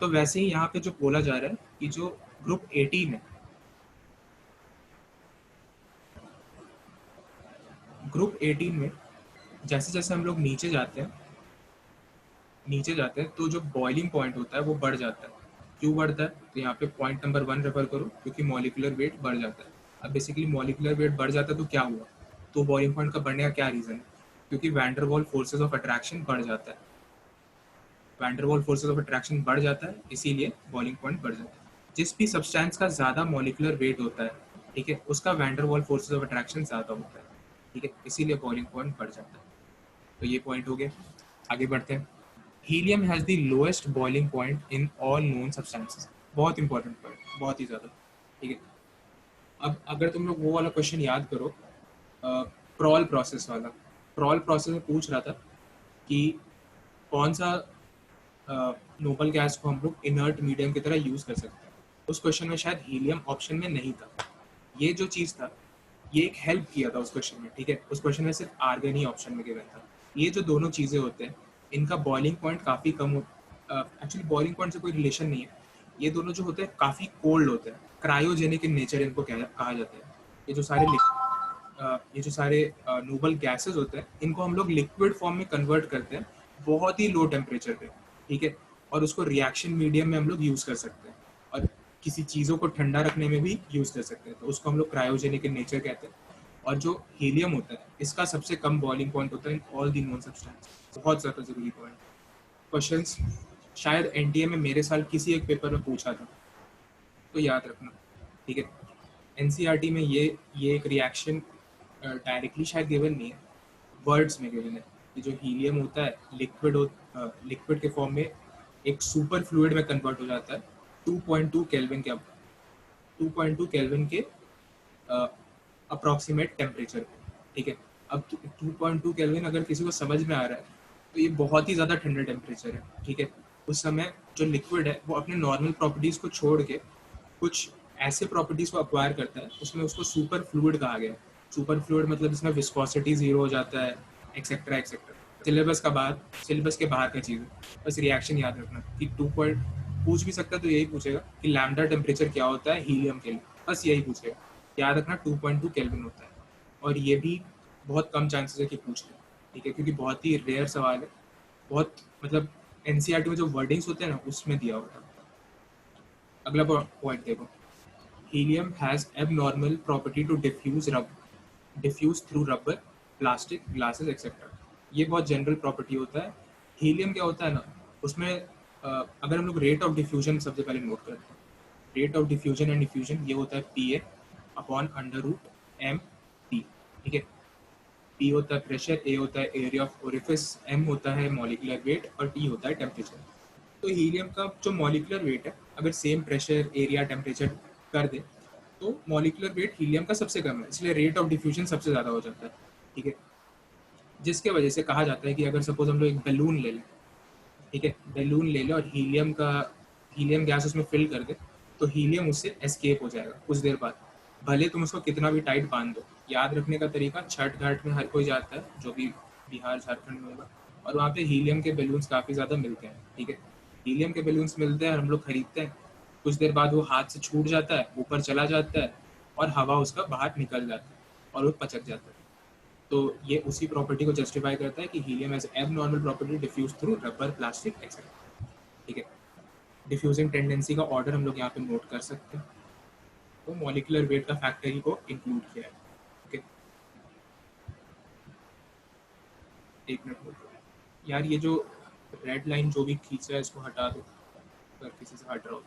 तो वैसे ही यहाँ पे जो बोला जा रहा है कि जो ग्रुप 18 है, ग्रुप 18 में जैसे जैसे हम लोग नीचे जाते हैं तो जो बॉइलिंग पॉइंट होता है वो बढ़ जाता है। क्यों बढ़ता है, तो यहाँ पे पॉइंट नंबर 1 रेफर करो, क्योंकि मॉलिक्यूलर वेट बढ़ जाता है। अब बेसिकली मॉलिक्यूलर वेट बढ़ जाता है तो क्या हुआ, तो बॉइलिंग पॉइंट का बढ़ने का क्या रीज़न है, क्योंकि वैन डर वाल फोर्सेज ऑफ अट्रैक्शन बढ़ जाता है। वैन डर वाल फोर्सेज ऑफ अट्रैक्शन बढ़ जाता है, इसीलिए बॉइलिंग पॉइंट बढ़ जाता है। जिस भी सब्सटेंस का ज़्यादा मॉलिक्यूलर वेट होता है, ठीक है, उसका वैन डर वाल फोर्सेज ऑफ अट्रैक्शन ज़्यादा होता है, ठीक है, इसीलिए बॉइलिंग पॉइंट बढ़ जाता है। तो ये पॉइंट हो गया, आगे बढ़ते हैं। Helium has the lowest boiling point in all known substances, बहुत इंपॉर्टेंट पॉइंट, बहुत ही ज़्यादा, ठीक है। अब अगर तुम लोग वो वाला क्वेश्चन याद करो, प्रॉल प्रोसेस वाला, प्रॉल प्रोसेस में पूछ रहा था कि कौन सा नोबल गैस को हम लोग इनर्ट मीडियम की तरह यूज़ कर सकते हैं। उस क्वेश्चन में शायद हीलियम ऑप्शन में नहीं था। ये जो चीज़ था ये एक हेल्प किया था उस क्वेश्चन में, ठीक है। उस क्वेश्चन में सिर्फ आर्गन ही ऑप्शन में गिवन था। ये जो दोनों चीज़ें होते हैं इनका बॉइलिंग पॉइंट काफ़ी कम हो, एक्चुअली बॉइलिंग पॉइंट से कोई रिलेशन नहीं है। ये दोनों जो होते हैं काफ़ी कोल्ड होते हैं, क्रायोजेनिक इन नेचर इनको कहा जाता है। ये जो सारे नोबल गैसेस होते हैं इनको हम लोग लिक्विड फॉर्म में कन्वर्ट करते हैं बहुत ही लो टेम्परेचर पे, ठीक है। और उसको रिएक्शन मीडियम में हम लोग यूज़ कर सकते हैं और किसी चीज़ों को ठंडा रखने में भी यूज़ कर सकते हैं, तो उसको हम लोग क्रायोजेनिक इन नेचर कहते हैं। और जो हीलियम होता है इसका सबसे कम बॉइलिंग पॉइंट होता है in all the known substance. बहुत ज़्यादा ज़रूरी पॉइंट। क्वेश्चंस शायद एनटीए में मेरे साल किसी एक पेपर में पूछा था, तो याद रखना, ठीक है। एनसीईआरटी में ये एक रिएक्शन डायरेक्टली शायद गिवन नहीं है, वर्ड्स में गिवन है। ये जो हीलियम होता है लिक्विड के फॉर्म में एक सुपर फ्लूइड में कन्वर्ट हो जाता है 2.2 केल्विन के 2.2 केल्विन के अप्रॉक्सीमेट टेम्परेचर पे, ठीक है। अब 2.2 केल्विन अगर किसी को समझ में आ रहा है तो ये बहुत ही ज़्यादा ठंडा टेम्परेचर है, ठीक है। उस समय जो लिक्विड है वो अपने नॉर्मल प्रॉपर्टीज़ को छोड़ के कुछ ऐसे प्रॉपर्टीज़ को अक्वायर करता है, उसमें उसको सुपर फ्लूइड कहा गया है। सुपर फ्लूइड मतलब इसमें विस्कोसिटी 0 हो जाता है, एक्सेट्रा एक्सेट्रा। सिलेबस के बाहर का चीज़ है। बस रिएक्शन याद रखना कि 2 पॉइंट पूछ भी सकता है तो यही पूछेगा कि लैम्डा टेम्परेचर क्या होता है हीलियम के लिए, बस यही पूछेगा। याद रखना 2.2 केल्विन होता है और ये भी बहुत कम चांसेस है कि पूछ ले, ठीक है, क्योंकि बहुत ही रेयर सवाल है। बहुत मतलब एनसीईआरटी में जो वर्डिंग्स होते हैं ना उसमें दिया होता है। अगला पॉइंट देखो, helium has abnormal property to diffuse through rubber, plastic, glasses etcetera. ये बहुत जनरल प्रॉपर्टी होता है। हीलियम क्या होता है ना, उसमें अगर हम लोग रेट ऑफ डिफ्यूजन सबसे पहले नोट करते हैं, rate of diffusion and diffusion ये होता है PA अपॉन √m/T, ठीक है। P होता है प्रेशर, A होता है एरिया ऑफ ओरिफिस, M होता है मॉलिक्यूलर वेट और T होता है टेम्परेचर। तो हीलियम का जो मॉलिक्यूलर वेट है अगर सेम प्रेशर, एरिया, टेम्परेचर कर दे तो मॉलिक्यूलर वेट हीलियम का सबसे कम है, इसलिए रेट ऑफ डिफ्यूजन सबसे ज़्यादा हो जाता है, ठीक है। जिसके वजह से कहा जाता है कि अगर सपोज हम लोग एक बैलून ले लें, ठीक है, बैलून ले लें और हीलियम गैस उसमें फिल कर दे तो हीलियम उससे एस्केप हो जाएगा कुछ देर बाद, भले तुम उसको कितना भी टाइट बांध दो। याद रखने का तरीका, छठ घाट में हर कोई जाता है जो भी बिहार झारखंड में होगा, और वहाँ पे हीलियम के बैलून्स काफ़ी ज़्यादा मिलते हैं, ठीक है। हीलियम के बैलून्स मिलते हैं और हम लोग खरीदते हैं, कुछ देर बाद वो हाथ से छूट जाता है, ऊपर चला जाता है और हवा उसका बाहर निकल जाता है और वो पचक जाता है। तो ये उसी प्रॉपर्टी को जस्टिफाई करता है कि helium has abnormal property diffuse through rubber, plastic etcetera, ठीक है। डिफ्यूजिंग टेंडेंसी का ऑर्डर हम लोग यहाँ पे नोट कर सकते हैं, तो मॉलिक्यूलर वेट का फैक्टर ही को इंक्लूड किया है, ओके। एक मिनट होल्ड यार, ये जो रेड लाइन जो भी खींच रहा है इसको हटा दो अगर किसी से हट रहा हो।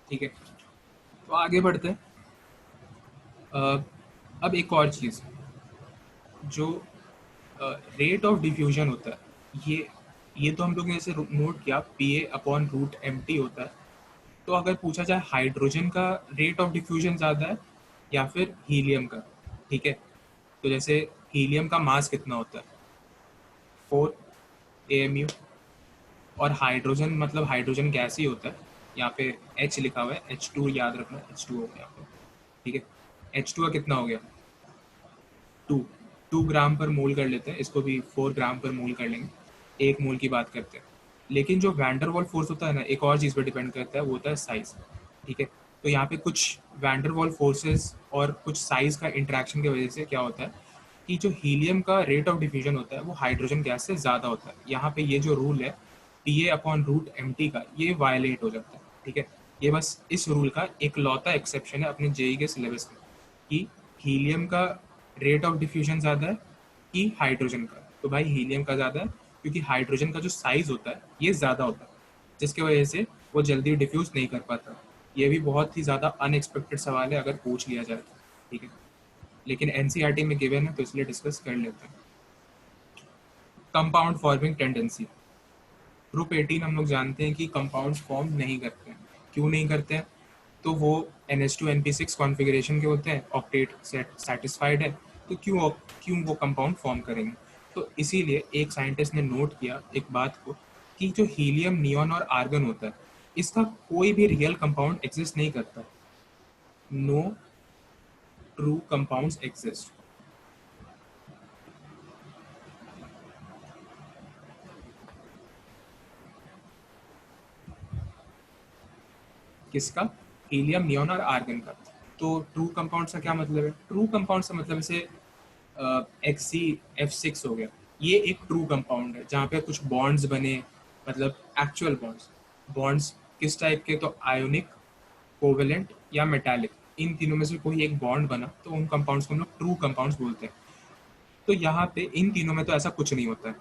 ठीक है, तो आगे बढ़ते हैं। अब एक और चीज़ जो रेट ऑफ डिफ्यूजन होता है, ये तो हम लोग ने जैसे नोट किया PA अपॉन √MT होता है। तो अगर पूछा जाए हाइड्रोजन का रेट ऑफ डिफ्यूजन ज़्यादा है या फिर हीलियम का, ठीक है, तो जैसे हीलियम का मास कितना होता है 4 AMU, और हाइड्रोजन मतलब हाइड्रोजन गैस ही होता है, यहाँ पे H लिखा हुआ है, H2 याद रखना, H2 हो गया यहाँ पे, ठीक है। H2 का कितना हो गया 2 ग्राम पर मोल कर लेते हैं, इसको भी 4 ग्राम पर मोल कर लेंगे, 1 मोल की बात करते हैं। लेकिन जो वैंडर वॉल फोर्स होता है ना, एक और चीज़ पर डिपेंड करता है, वो होता है साइज़, ठीक है। तो यहाँ पे कुछ वैंडर वॉल फोर्सेस और कुछ साइज़ का इंट्रैक्शन की वजह से क्या होता है कि जो हीलियम का रेट ऑफ डिफ्यूजन होता है वो हाइड्रोजन गैस से ज़्यादा होता है। यहाँ पे ये जो रूल है PA अपॉन √MT का, ये वायलेट हो जाता है, ठीक है। ये बस इस रूल का एक लौता एक्सेप्शन है अपने जेई के सिलेबस में कि हीलियम का रेट ऑफ डिफ्यूजन ज़्यादा है कि हाइड्रोजन का। तो भाई हीलियम का ज़्यादा है क्योंकि हाइड्रोजन का जो साइज़ होता है ये ज़्यादा होता है, जिसकी वजह से वो जल्दी डिफ्यूज़ नहीं कर पाता। ये भी बहुत ही ज़्यादा अनएक्सपेक्टेड सवाल है अगर पूछ लिया जाए तो, ठीक है, लेकिन एनसीईआरटी में गिवन है तो इसलिए डिस्कस कर लेते हैं। कंपाउंड फॉर्मिंग टेंडेंसी, ग्रुप 18 हम लोग जानते हैं कि कंपाउंड फॉर्म नहीं करते हैं। क्यों नहीं करते हैं? तो वो NH2 NP6 कॉन्फ़िगरेशन के होते हैं, ऑक्टेट सेटिस्फाइड है, तो क्यों वो कंपाउंड फॉर्म करेंगे? तो इसीलिए एक साइंटिस्ट ने नोट किया एक बात को कि जो हीलियम, नियॉन और आर्गन होता है, इसका कोई भी रियल कंपाउंड एग्जिस्ट नहीं करता। No true compounds exist. किसका? हीलियम, नियॉन और आर्गन का। तो ट्रू कंपाउंड का क्या मतलब है? ट्रू कंपाउंड का मतलब जैसे XC F6 हो गया, ये एक ट्रू कंपाउंड है जहाँ पे कुछ बॉन्ड्स बने, मतलब एक्चुअल बॉन्ड्स किस टाइप के? तो आयोनिक, कोवेलेंट या मेटालिक, इन तीनों में से कोई एक बॉन्ड बना तो उन कंपाउंड्स को हम लोग ट्रू कंपाउंड्स बोलते हैं। तो यहाँ पे इन तीनों में तो ऐसा कुछ नहीं होता है,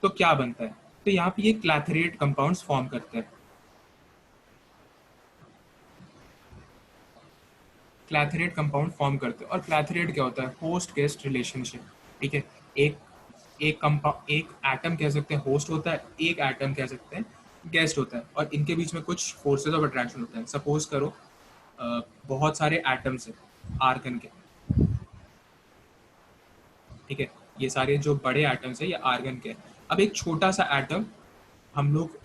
तो क्या बनता है? तो यहाँ पे ये क्लैथरेट कंपाउंड्स फॉर्म करते हैं। क्लैथरेट कंपाउंड फॉर्म करते हैं। और क्लैथरेट क्या होता है? होस्ट गेस्ट रिलेशनशिप, ठीक है। एक एक एटम कह सकते हैं होस्ट होता है, एक एटम कह सकते हैं गेस्ट होता है, और इनके बीच में कुछ फोर्सेस ऑफ अट्रैक्शन होता है। सपोज करो बहुत सारे एटम्स हैं आर्गन के, ठीक है, ये सारे जो बड़े एटम्स हैं ये आर्गन के हैं। अब एक छोटा सा एटम हम लोग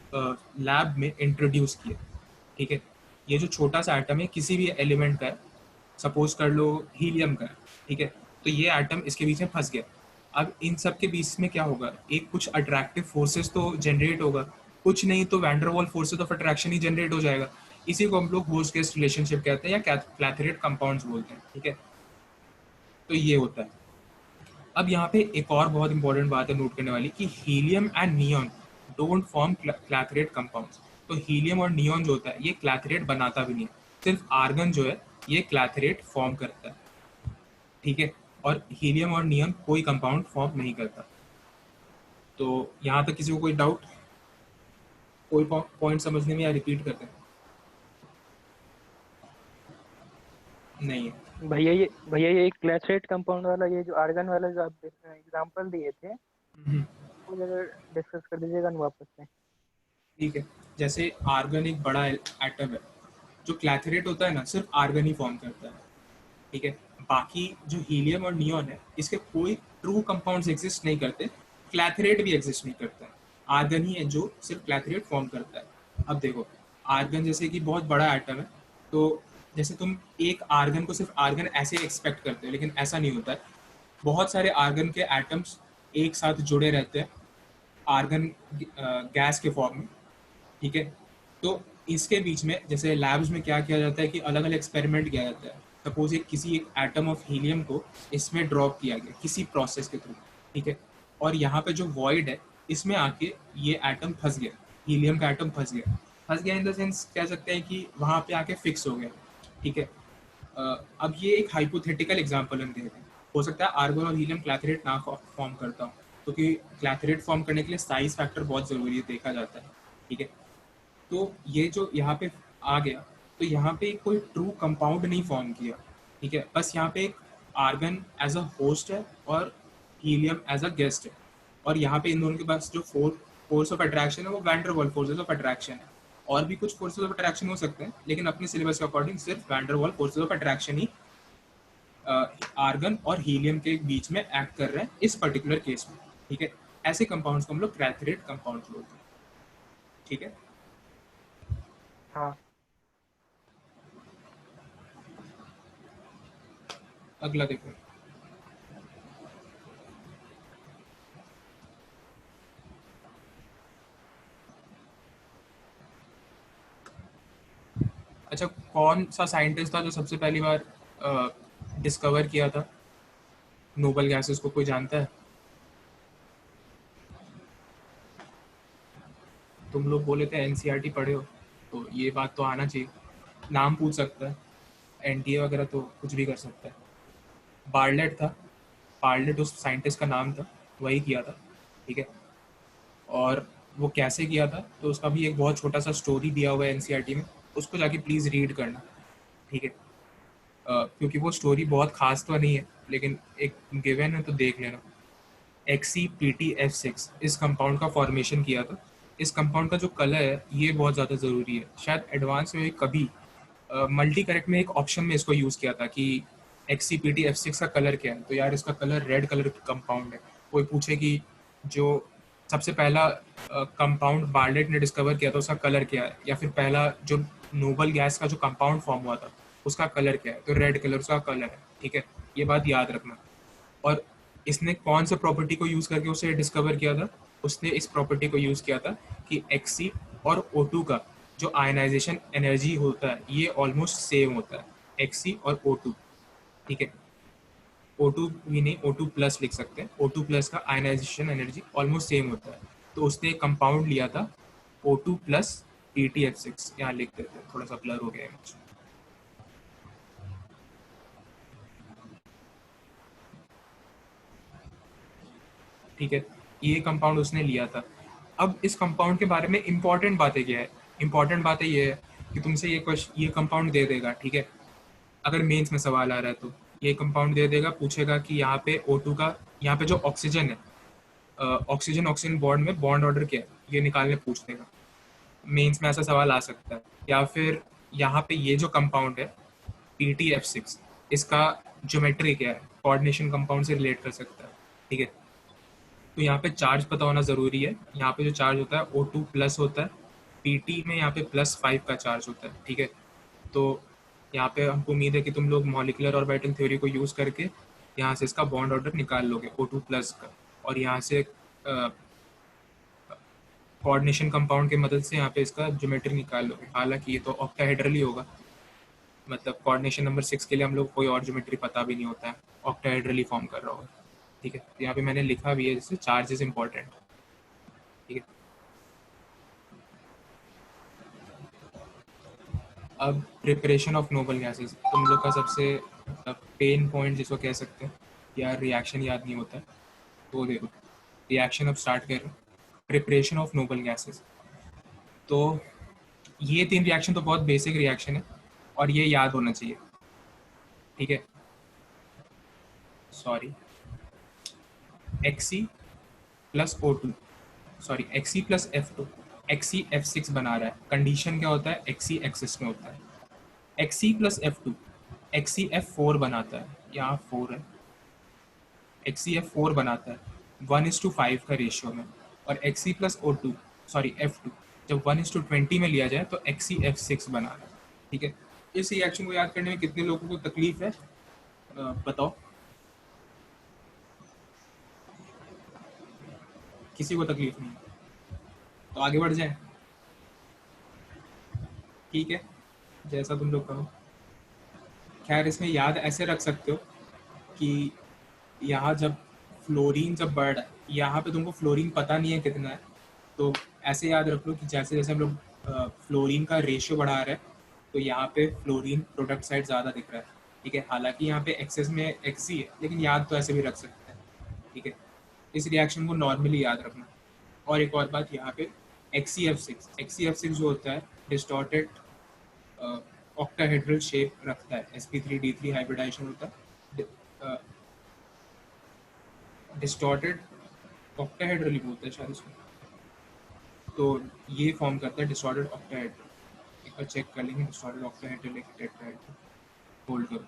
लैब में इंट्रोड्यूस किया, ठीक है, ये जो छोटा सा एटम है किसी भी एलिमेंट का है, सपोज कर लो हीलियम का है, ठीक है, तो ये एटम इसके बीच में फंस गया। अब इन सब के बीच में क्या होगा? एक कुछ अट्रैक्टिव फोर्सेस तो जनरेट होगा, कुछ नहीं तो van der Waals forces of attraction he generate हो जाएगा। इसी को हम लोग होस्ट गेस्ट रिलेशनशिप कहते हैं या क्लैथरेट कंपाउंड्स बोलते हैं, ठीक है। तो ये होता है। अब यहाँ पे एक और बहुत इंपॉर्टेंट बात है नोट करने वाली कि helium and neon don't form clathrate compounds. तो हीलियम और नियॉन जो होता है ये क्लैथरेट बनाता भी नहीं, सिर्फ आर्गन जो है ये क्लैथरेट फॉर्म करता है, ठीक है, और हीलियम और नियॉन कोई कंपाउंड फॉर्म नहीं करता। तो यहाँ तक किसी को कोई डाउट, कोई पॉइंट समझने में, या रिपीट करते हैं? नहीं है भैया ये क्लैथरेट कंपाउंड वाला, ये जो आर्गन वाला जो आप एग्जांपल दिए थे, वो जरा डिस्कस कर दीजिएगा ना वापस से। ठीक है, जैसे आर्गन एक बड़ा एटम है, जो क्लैथरेट होता है ना सिर्फ आर्गन ही फॉर्म करता है, ठीक है। बाकी जो हीलियम और नियॉन है इसके कोई ट्रू कंपाउंड्स एग्जिस्ट नहीं करते, क्लैथरेट भी एग्जिस्ट नहीं करता है, आर्गन ही है जो सिर्फ क्लैथरेट फॉर्म करता है। अब देखो आर्गन जैसे कि बहुत बड़ा एटम है, तो जैसे तुम एक आर्गन को सिर्फ आर्गन ऐसे एक्सपेक्ट करते हो, लेकिन ऐसा नहीं होता है। बहुत सारे आर्गन के एटम्स एक साथ जुड़े रहते हैं आर्गन गैस के फॉर्म में, ठीक है। तो इसके बीच में जैसे लैब्स में क्या किया जाता है कि अलग अलग एक्सपेरिमेंट किया जाता है। सपोज किसी एक एटम ऑफ हीलियम को इसमें ड्रॉप किया गया किसी प्रोसेस के थ्रू, ठीक है, और यहाँ पे जो वॉइड है इसमें आके ये एटम फंस गया, हीलियम का एटम फंस गया इन द सेंस कह सकते हैं कि वहाँ पे आके फिक्स हो गया, ठीक है। अब ये एक हाइपोथेटिकल एग्जांपल हम दे रहे हैं, हो सकता है आर्गन और हीलियम क्लैथरेट ना फॉर्म करता हूँ, क्योंकि क्लैथरेट फॉर्म करने के लिए साइज फैक्टर बहुत ज़रूरी है, देखा जाता है, ठीक है। तो ये जो यहाँ पे आ गया, तो यहाँ पे कोई ट्रू कंपाउंड नहीं फॉर्म किया, ठीक है, बस यहाँ पे एक आर्गन एज अ होस्ट है और हीलियम एज अ गेस्ट है, और यहाँ पे इन दोनों के पास जो फोर्स ऑफ अट्रैक्शन है वो van der Waals forces of attraction है। और भी कुछ फोर्सेस ऑफ अट्रैक्शन हो सकते हैं, लेकिन अपने सिलेबस के अकॉर्डिंग सिर्फ van der Waals forces of attraction ही आर्गन और हीलियम के बीच में एक्ट कर रहे हैं इस पर्टिकुलर केस में, ठीक है। ऐसे कंपाउंड्स को हम लोग क्लैथरेट कंपाउंड्स बोलते हैं, ठीक है। हाँ, अगला देखो, अच्छा, कौन सा साइंटिस्ट था जो सबसे पहली बार डिस्कवर किया था नोबल गैसेस को? कोई जानता है? तुम लोग बोले थे एनसीईआरटी पढ़े हो, तो ये बात तो आना चाहिए। नाम पूछ सकता है, एनटीए वगैरह तो कुछ भी कर सकता है। बार्लेट था, बार्लेट उस साइंटिस्ट का नाम था, वही किया था, ठीक है। और वो कैसे किया था तो उसका भी एक बहुत छोटा सा स्टोरी दिया हुआ है एनसीईआरटी में, उसको जाके प्लीज़ रीड करना, ठीक है। क्योंकि वो स्टोरी बहुत खास तो नहीं है लेकिन एक गिवन है तो देख लेना। XCPTF6 इस कंपाउंड का फॉर्मेशन किया था। इस कंपाउंड का जो कलर है ये बहुत ज़्यादा ज़रूरी है। शायद एडवांस में भी कभी मल्टी करेक्ट में एक ऑप्शन में इसको यूज़ किया था कि XCPTF6 का कलर क्या है, तो यार इसका कलर रेड कलर कंपाउंड है। कोई पूछे कि जो सबसे पहला कंपाउंड बार्लेट ने डिस्कवर किया था उसका कलर क्या है, या फिर पहला जो नोबल गैस का जो कंपाउंड फॉर्म हुआ था उसका कलर क्या है, तो रेड कलर उसका कलर है, ठीक है। ये बात याद रखना। और इसने कौन से प्रॉपर्टी को यूज़ करके उसे डिस्कवर किया था, उसने इस प्रॉपर्टी को यूज़ किया था कि Xc और O2 का जो आयनाइजेशन एनर्जी होता है ये ऑलमोस्ट सेम होता है, Xc और O2, ठीक है। O2 भी नहीं, O2 प्लस लिख सकते हैं। O2 प्लस का आयनाइजेशन एनर्जी ऑलमोस्ट सेम होता है। तो उसने एक कंपाउंड लिया था O2 प्लस PTF6, यहाँ लिख देते हैं, थोड़ा सा ब्लर हो गया है मुझे। ठीक है, ये कंपाउंड उसने लिया था। अब इस कंपाउंड के बारे में इंपॉर्टेंट बातें क्या है, इंपॉर्टेंट बातें ये है कि तुमसे ये कंपाउंड दे देगा, ठीक है। अगर मेंस में सवाल आ रहा है तो ये कंपाउंड दे देगा, पूछेगा कि यहाँ पे O2 का, यहाँ पे जो ऑक्सीजन है, ऑक्सीजन ऑक्सीजन बॉन्ड में बॉन्ड ऑर्डर क्या है ये निकालने पूछ देगा। मेंस में ऐसा सवाल आ सकता है। या फिर यहाँ पे ये जो कंपाउंड है PTF6, इसका ज्योमेट्री क्या है, कोऑर्डिनेशन कंपाउंड से रिलेट कर सकता है, ठीक है। तो यहाँ पे चार्ज पता होना ज़रूरी है। यहाँ पे जो चार्ज होता है O2 प्लस होता है, PT में यहाँ पे +5 का चार्ज होता है, ठीक है। तो यहाँ पे हमको उम्मीद है कि तुम लोग मॉलिक्यूलर ऑर्बिटल थ्योरी को यूज़ करके यहाँ से इसका बॉन्ड ऑर्डर निकाल लोगे O2 प्लस का, और यहाँ से कोऑर्डिनेशन कंपाउंड की मदद से यहाँ पे इसका ज्योमेट्री निकाल लोगे। हालांकि ये तो ऑक्टाहेड्रल ही होगा, मतलब कोऑर्डिनेशन नंबर 6 के लिए हम लोग कोई और ज्योमेट्री पता भी नहीं होता है, ऑक्टाहेड्रल ही फॉर्म कर रहा होगा, ठीक है। तो यहाँ पे मैंने लिखा भी है जैसे चार्ज इज इम्पॉर्टेंट, ठीक है। अब प्रिपरेशन ऑफ नोबल गैसेस, तुम लोग का सबसे पेन पॉइंट जिसको कह सकते हैं, यार रिएक्शन याद नहीं होता है, तो देखो रिएक्शन अब स्टार्ट कर रहे हैं। प्रिपरेशन ऑफ नोबल गैसेस, तो ये 3 रिएक्शन तो बहुत बेसिक रिएक्शन है और ये याद होना चाहिए, ठीक है। Sorry, Xc plus O2, sorry Xc plus F2, Xc F6 बना रहा है। कंडीशन क्या होता है, Xc एक्सिस में होता है। Xc plus F2 Xc F4 बनाता है, यहाँ 4 है, Xc F4 बनाता है 1:5 का रेशियो में। और Xc plus O2 sorry F2 जब 1:20 में लिया जाए तो Xc F6 बना रहा है, ठीक है। इस रिएक्शन को याद करने में कितने लोगों को तकलीफ है, बताओ। किसी को तकलीफ नहीं है तो आगे बढ़ जाए, ठीक है, जैसा तुम लोग कहो। खैर इसमें याद ऐसे रख सकते हो कि यहाँ जब फ्लोरीन जब बढ़ रहा है, यहाँ पे तुमको फ्लोरीन पता नहीं है कितना है, तो ऐसे याद रख लो कि जैसे जैसे हम लोग फ्लोरीन का रेशियो बढ़ा रहे हैं तो यहाँ पे फ्लोरीन प्रोडक्ट साइड ज़्यादा दिख रहा है, ठीक है। हालांकि यहाँ पे एक्सेस में Xc है, लेकिन याद तो ऐसे भी रख सकते हैं, ठीक है। इस रिएक्शन को नॉर्मली याद रखना। और एक और बात, यहाँ पे XCF6 जो होता है डिस्टॉर्टेड ऑक्टाहेड्रल शेप रखता है, sp3d3 हाइब्रिडाइजेशन होता है, डिस्टॉर्टेड ऑक्टाहेड्रल ही बोलते हैं शायद इसको, तो ये फॉर्म करता है डिस्टॉर्टेड ऑक्टाहेड्रल। एक बार चेक कर लेंगे, डिस्टॉर्टेड ऑक्टाहेड्रल एक टेट्राहेड्रल, होल्ड करो।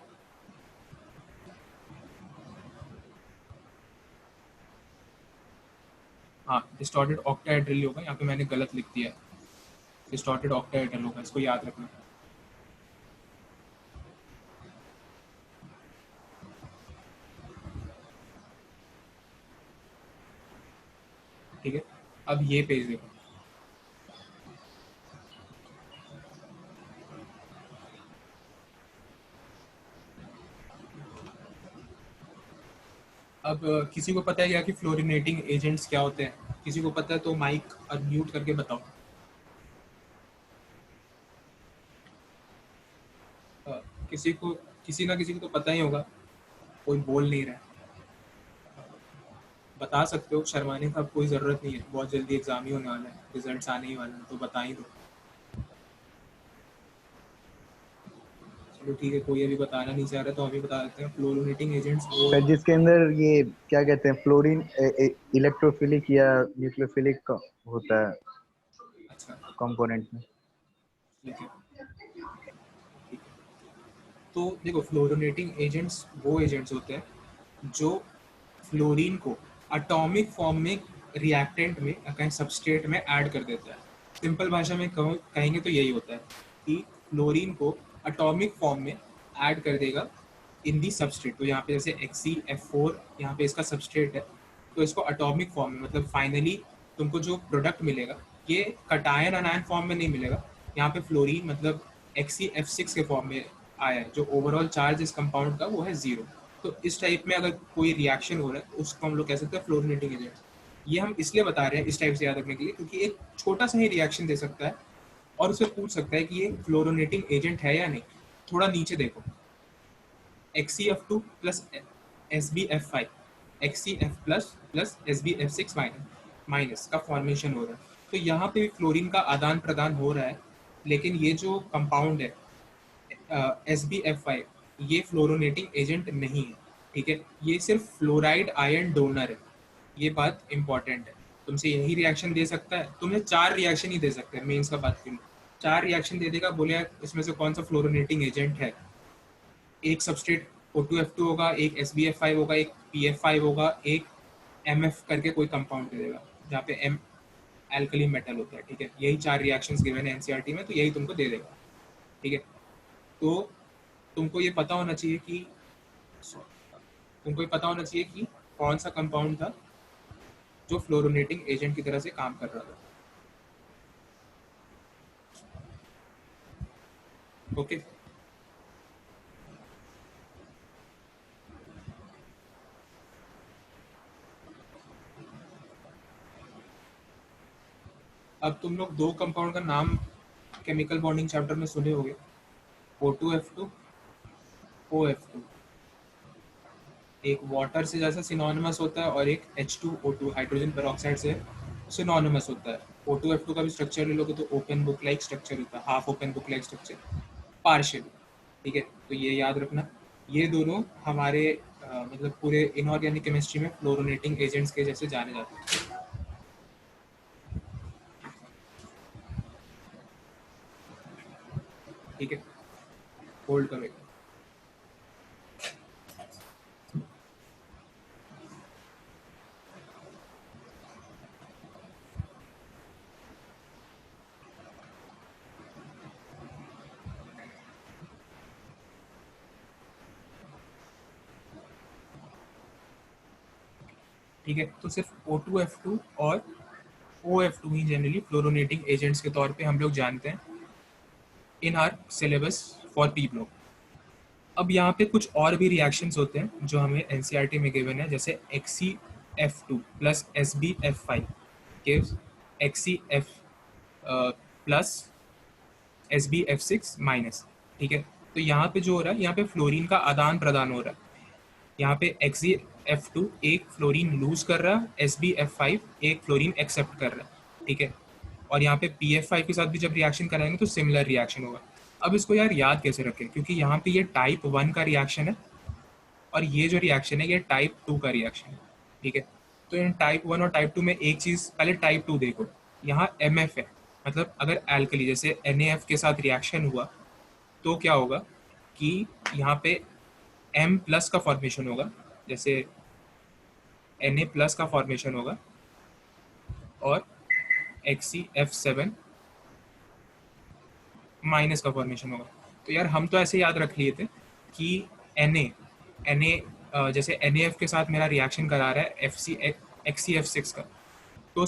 हाँ, डिस्टॉर्टेड ऑक्टाहेड्रल ही होगा, यहाँ पे मैंने गलत लिख दिया है, डिस्टॉर्टेड ऑक्टाहेड्रल होगा, इसको याद रखना। ठीक है, अब ये पेज देखो। अब किसी को पता है क्या कि फ्लोरिनेटिंग एजेंट्स क्या होते हैं? किसी को पता है तो माइक और म्यूट करके बताओ। किसी को, किसी ना किसी को तो पता ही होगा, कोई बोल नहीं रहा है। बता सकते हो, शर्माने का अब कोई ज़रूरत नहीं है, बहुत जल्दी एग्जाम ही होने वाला है, रिजल्ट्स आने ही वाले हैं, तो बता ही दो। चलो ठीक है, कोई अभी बताना नहीं चाह रहा तो अभी बता देते हैं। फ्लोरोनेटिंग एजेंट्स वो सर जिसके अंदर ये क्या कहते हैं फ्लोरीन इलेक्ट्रोफिलिक या न्यूक्लियोफिलिक होता है अच्छा कंपोनेंट में। ठीक है, ठीक है। तो देखो, फ्लोरोनेटिंग एजेंट्स वो एजेंट्स होते हैं जो फ्लोरीन को एटॉमिक फॉर्म में रिएक्टेंट में कहीं सबस्ट्रेट में ऐड कर देता है। सिंपल भाषा में कहेंगे तो यही होता है कि फ्लोरीन को एटॉमिक फॉर्म में ऐड कर देगा इन दी सबस्ट्रेट। तो यहाँ पे जैसे XeF4 यहाँ पे इसका सबस्ट्रेट है, तो इसको एटॉमिक फॉर्म में, मतलब फाइनली तुमको जो प्रोडक्ट मिलेगा ये कटायन अनायन फॉर्म में नहीं मिलेगा। यहाँ पे फ्लोरीन मतलब XeF6 के फॉर्म में आया है, जो ओवरऑल चार्ज इस कंपाउंड का वो है 0। तो इस टाइप में अगर कोई रिएक्शन हो रहा है उसको हम लोग कह सकते हैं फ्लोरोनेटिंग एजेंट। ये हम इसलिए बता रहे हैं इस टाइप से याद रखने के लिए क्योंकि एक छोटा सा ही रिएक्शन दे सकता है और उसे पूछ सकता है कि ये फ्लोरोनेटिंग एजेंट है या नहीं। थोड़ा नीचे देखो, XeF2 plus SbF5, XeF plus SbF6 minus का फॉर्मेशन हो रहा है। तो यहाँ पे भी फ्लोरीन का आदान प्रदान हो रहा है, लेकिन ये जो कंपाउंड है SbF5 ये फ्लोरोनेटिंग एजेंट नहीं है, ठीक है। ये सिर्फ फ्लोराइड आयन डोनर है, ये बात इंपॉर्टेंट है। तुमसे यही रिएक्शन दे सकता है, तुम्हें 4 रिएक्शन ही दे सकते हैं मेंस का बात करूँ, 4 रिएक्शन दे देगा, बोले यार इसमें से कौन सा फ्लोरोनेटिंग एजेंट है। एक सबस्ट्रेट O2F2 होगा, एक SbF5 होगा, एक PF5 होगा, एक MF करके कोई कंपाउंड दे देगा जहाँ पे M एल्कली मेटल होता है, ठीक है। यही 4 रिएक्शंस गिवन है NCERT में, तो यही तुमको दे देगा, ठीक है। तो तुमको ये पता होना चाहिए कि कौन सा कंपाउंड था जो फ्लोरोनेटिंग एजेंट की तरह से काम कर रहा था। ओके, अब तुम लोग 2 कंपाउंड का नाम केमिकल बॉन्डिंग चैप्टर में सुने होंगे, O2F2, OF2। एक वाटर से जैसा सिनोनिमस होता है और एक H2O2 हाइड्रोजन पेरोक्साइड से सिनोनिमस होता है। O2F2 का भी स्ट्रक्चर ले लोगे तो ओपन बुक लाइक स्ट्रक्चर होता है, half open book like structure, partial, ठीक है। तो ये याद रखना, ये दोनों हमारे मतलब पूरे इनऑर्गेनिक केमिस्ट्री में फ्लोरोनेटिंग एजेंट्स के जैसे जाने जाते हैं, ठीक है। होल्ड करो एक। ठीक है, तो सिर्फ O2F2 और OF2 ही जनरली फ्लोरोनेटिंग एजेंट्स के तौर पे हम लोग जानते हैं इन our syllabus for P block. अब यहाँ पे कुछ और भी रिएक्शंस होते हैं जो हमें NCERT में गिवन है, जैसे XeF2 plus SbF5 gives XeF plus SbF6 minus, ठीक है। तो यहाँ पे जो हो रहा है, यहाँ पे फ्लोरीन का आदान प्रदान हो रहा है। यहाँ पे XeF2 एक फ्लोरीन लूज कर रहा है, SbF5 एक फ्लोरीन एक्सेप्ट कर रहा है, ठीक है। और यहाँ पे PF5 के साथ भी जब रिएक्शन कराएंगे तो सिमिलर रिएक्शन होगा। अब इसको यार याद कैसे रखें, क्योंकि यहाँ पे ये टाइप 1 का रिएक्शन है और ये जो रिएक्शन है ये टाइप 2 का रिएक्शन है, ठीक है। तो इन टाइप 1 और टाइप 2 में एक चीज़, पहले टाइप 2 देखो, यहाँ MF है, मतलब अगर एल्कली जैसे NaF के साथ रिएक्शन हुआ तो क्या होगा कि यहाँ पे M प्लस का फॉर्मेशन होगा, जैसे Na प्लस का फॉर्मेशन होगा और XeF7 माइनस का फॉर्मेशन होगा। तो यार हम तो ऐसे याद रख लिए थे कि Na जैसे NaF के साथ मेरा रिएक्शन करा रहा है XeF6 का, तो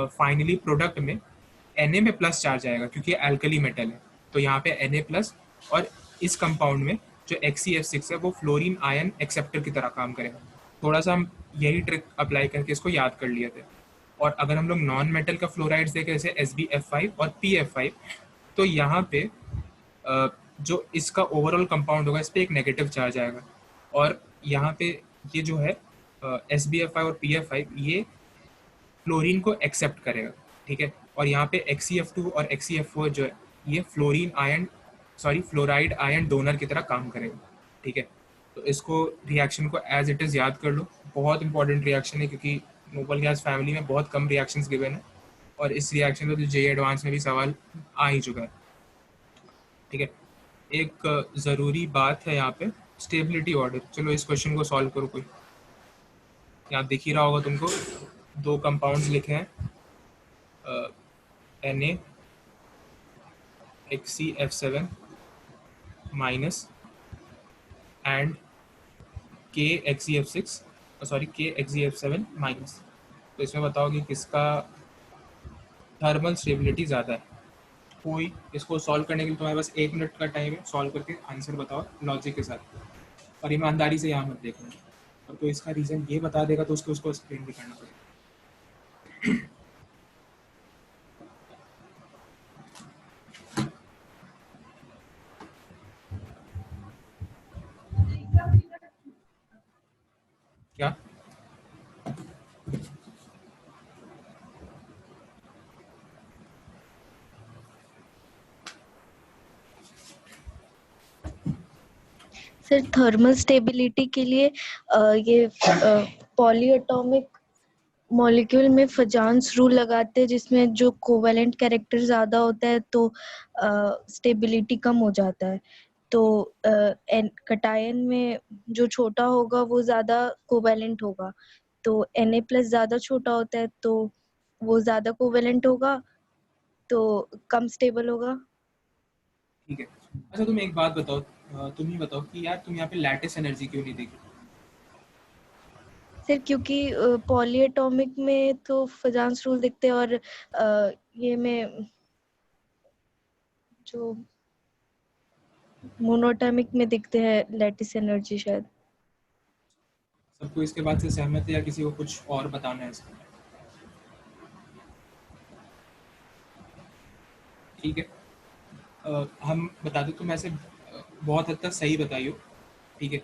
फाइनली प्रोडक्ट में Na में प्लस चार्ज आएगा क्योंकि एल्कली मेटल है, तो यहाँ पे Na प्लस, और इस कंपाउंड में जो XeF6 है वो फ्लोरीन आयन एक्सेप्टर की तरह काम करेगा। थोड़ा सा हम यही ट्रिक अप्लाई करके इसको याद कर लिए थे। और अगर हम लोग नॉन मेटल का फ्लोराइड्स देखें जैसे SbF5 और PF5, तो यहाँ पे जो इसका ओवरऑल कंपाउंड होगा इस पर एक नेगेटिव चार्ज आएगा, और यहाँ पे ये जो है SbF5 और PF5 ये फ्लोरीन को एक्सेप्ट करेगा, ठीक है। और यहाँ पे XeF2 और XeF4 जो है ये फ्लोराइड आयन डोनर की तरह काम करेगा, ठीक है। तो इसको रिएक्शन को एज इट इज़ याद कर लो, बहुत इंपॉर्टेंट रिएक्शन है क्योंकि नोबल गैस फैमिली में बहुत कम रिएक्शंस गिवन है और इस रिएक्शन में तो JEE एडवांस में भी सवाल आ ही चुका है, ठीक है। एक ज़रूरी बात है यहाँ पे स्टेबिलिटी ऑर्डर। चलो इस क्वेश्चन को सॉल्व करो। कोई यहाँ दिख ही रहा होगा तुमको, दो कंपाउंड्स लिखे हैं Na XeF7 minus and KXeF7 minus. तो इसमें बताओ कि किसका थर्मल स्टेबिलिटी ज़्यादा है। कोई इसको सॉल्व करने के लिए तुम्हारे पास 1 मिनट का टाइम है, सॉल्व करके आंसर बताओ लॉजिक के साथ और ईमानदारी से यहाँ मत देखना। और कोई इसका रीज़न ये बता देगा तो उसको एक्सप्लेन भी करना पड़ेगा। क्या सर थर्मल स्टेबिलिटी के लिए ये पॉलीएटॉमिक मॉलिक्यूल में फजान्स रूल लगाते हैं जिसमें जो कोवेलेंट कैरेक्टर ज़्यादा होता है तो स्टेबिलिटी कम हो जाता है। तो कटायन में जो छोटा होगा वो ज़्यादा कोवेलेंट होगा, तो Na+ ज़्यादा छोटा होता है तो वो ज़्यादा कोवेलेंट होगा तो कम स्टेबल होगा। ठीक है। अच्छा तुम एक बात बताओ, तुम ही बताओ कि यार तुम यहाँ पे लैटिस एनर्जी क्यों नहीं देखी? सर क्योंकि पॉलीएटॉमिक में तो फजान्स रूल दिखते हैं और ये में जो मोनोटॉमिक में दिखते हैं लैटिस एनर्जी शायद। सबको इसके बाद से सहमत है या किसी को कुछ और बताना है इसका? ठीक है, हम बता दो, तुम ऐसे बहुत हद तक सही बताइयो, ठीक है।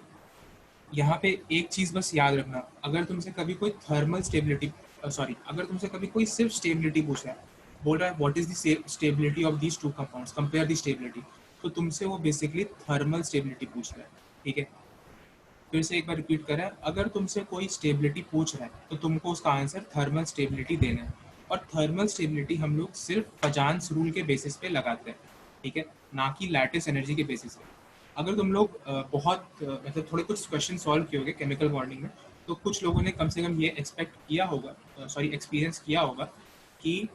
यहाँ पे एक चीज़ बस याद रखना, अगर तुमसे कभी कोई थर्मल स्टेबिलिटी अगर तुमसे कभी कोई सिर्फ स्टेबिलिटी पूछ रहा है, बोल रहा है what is the stability of these two compounds, compare the stability, तो तुमसे वो बेसिकली थर्मल स्टेबिलिटी पूछ रहा है, ठीक है। फिर से एक बार रिपीट करें, अगर तुमसे कोई स्टेबिलिटी पूछ रहा है तो तुमको उसका आंसर थर्मल स्टेबिलिटी देना है। और थर्मल स्टेबिलिटी हम लोग सिर्फ फजान्स रूल के बेसिस पे लगाते हैं, ठीक है, ना कि लैटिस एनर्जी के बेसिस पे। अगर तुम लोग मतलब थोड़े कुछ क्वेश्चन सॉल्व किए होंगे केमिकल बॉन्डिंग में, तो कुछ लोगों ने कम से कम ये एक्सपीरियंस किया होगा कि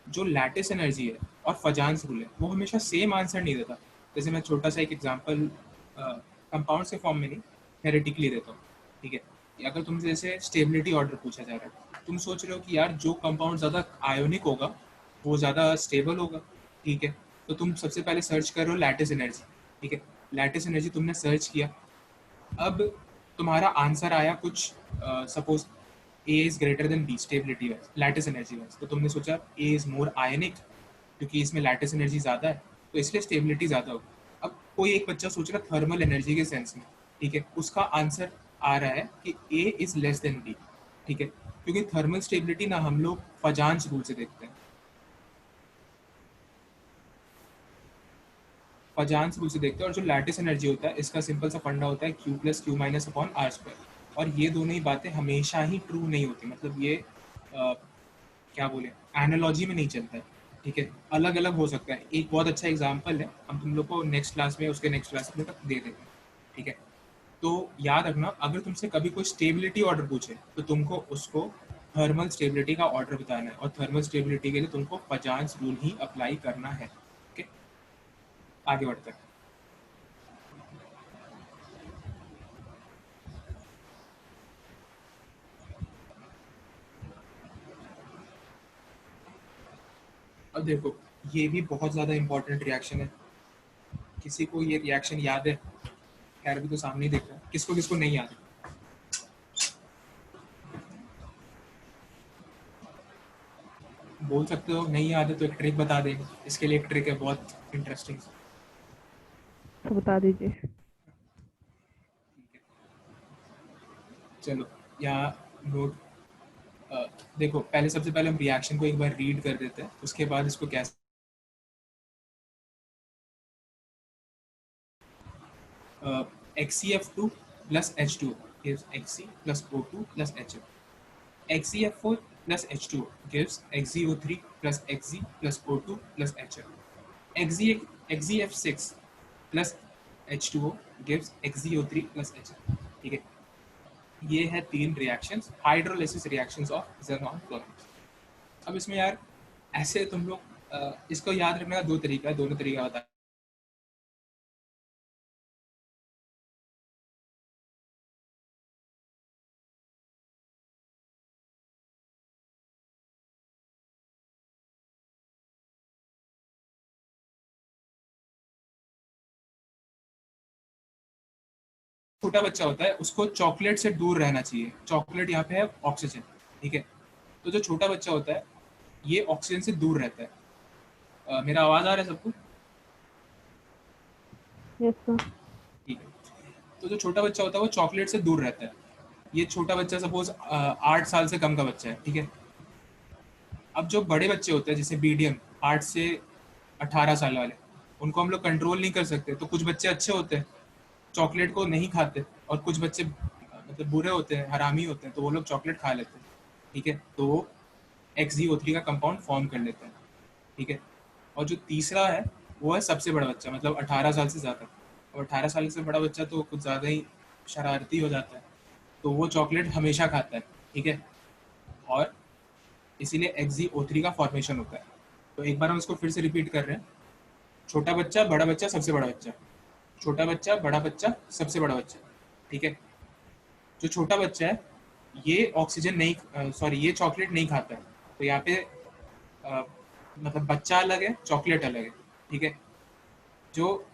जो लैटिस एनर्जी है और फजान्स रूल है वो हमेशा सेम आंसर नहीं देता। जैसे मैं छोटा सा एक एग्जांपल कंपाउंड के फॉर्म में नहीं, थेरेटिकली देता हूँ, ठीक है। कि अगर तुमसे जैसे स्टेबिलिटी ऑर्डर पूछा जा रहा है, तुम सोच रहे हो कि यार जो कंपाउंड ज़्यादा आयोनिक होगा वो ज़्यादा स्टेबल होगा, ठीक है। तो तुम सबसे पहले सर्च कर रहे हो लैटिस एनर्जी, ठीक है। लैटिस एनर्जी तुमने सर्च किया, अब तुम्हारा आंसर आया कुछ suppose A is greater than B stability wise, lattice energy wise, तो तुमने सोचा A इज मोर आयनिक क्योंकि इसमें लैटिस एनर्जी ज़्यादा है तो इसलिए स्टेबिलिटी ज़्यादा होगी। अब कोई एक बच्चा सोच रहा है थर्मल एनर्जी के सेंस में, ठीक है, उसका आंसर आ रहा है कि A is less than B, ठीक है, क्योंकि थर्मल स्टेबिलिटी ना हम लोग फजान्स रूल से देखते हैं, फजान्स रूल से देखते हैं। और जो लैटिस एनर्जी होता है इसका सिंपल सा फंडा होता है Q + Q - R²। और ये दोनों ही बातें हमेशा ही ट्रू नहीं होती, मतलब ये क्या बोले एनालॉजी में नहीं चलता है, ठीक है, अलग अलग हो सकता है। एक बहुत अच्छा एग्जांपल है, हम तुम लोग को नेक्स्ट क्लास में उसके नेक्स्ट क्लास में तक दे देंगे, ठीक है। तो याद रखना, अगर तुमसे कभी कोई स्टेबिलिटी ऑर्डर पूछे तो तुमको उसको थर्मल स्टेबिलिटी का ऑर्डर बताना है और थर्मल स्टेबिलिटी के लिए तुमको फजान्स रूल ही अप्लाई करना है, ओके। आगे बढ़ते हैं। अब देखो ये भी बहुत ज़्यादा इंपॉर्टेंट रिएक्शन है, किसी को ये रिएक्शन याद है? खैर अभी तो सामने ही देख रहा है, किसको किसको नहीं याद है? बोल सकते हो नहीं याद है तो एक ट्रिक बता देंगे, इसके लिए एक ट्रिक है बहुत इंटरेस्टिंग। तो बता दीजिए। चलो यहाँ नोट देखो, पहले सबसे पहले हम रिएक्शन को एक बार रीड कर देते हैं, उसके बाद इसको कैसे XeF2 plus H2 gives Xe plus O2 plus HF. XeF4 plus H2 gives XeO3 plus Xe plus O2 plus HF. XeF6 plus H2O gives XeO3 plus HF. ठीक है, ये है 3 reactions, hydrolysis reactions of xenon fluoride. अब इसमें यार ऐसे तुम लोग इसको याद रखने का 2 तरीका है, दोनों तरीका बता। छोटा बच्चा होता है उसको चॉकलेट से दूर रहना चाहिए। चॉकलेट यहाँ पे है ऑक्सीजन, ठीक है। तो जो छोटा बच्चा होता है ये ऑक्सीजन से दूर रहता है। मेरा आवाज आ रहा है सबको? Yes sir. ठीक है। तो जो छोटा बच्चा होता है वो चॉकलेट से दूर रहता है। ये छोटा बच्चा सपोज 8 साल से कम का बच्चा है, ठीक है। अब जो बड़े बच्चे होते हैं जैसे मीडियम 8 से 18 साल वाले, उनको हम लोग कंट्रोल नहीं कर सकते। तो कुछ बच्चे अच्छे होते हैं, चॉकलेट को नहीं खाते, और कुछ बच्चे मतलब बुरे होते हैं, हरामी होते हैं, तो वो लोग चॉकलेट खा लेते हैं, ठीक है। तो वो XeO3 का कंपाउंड फॉर्म कर लेते हैं, ठीक है। और जो तीसरा है वो है सबसे बड़ा बच्चा, मतलब 18 साल से ज़्यादा। और 18 साल से बड़ा बच्चा तो कुछ ज़्यादा ही शरारती हो जाता है, तो वो चॉकलेट हमेशा खाता है, ठीक है। और इसीलिए XeO3 का फॉर्मेशन होता है। तो एक बार हम इसको फिर से रिपीट कर रहे हैं। छोटा बच्चा, बड़ा बच्चा, सबसे बड़ा बच्चा, छोटा बच्चा, बड़ा बच्चा, सबसे बड़ा बच्चा, ठीक है। जो छोटा बच्चा है ये ऑक्सीजन नहीं सॉरी ये चॉकलेट नहीं खाता है। तो यहाँ पे मतलब बच्चा अलग है, चॉकलेट अलग है, ठीक है। जो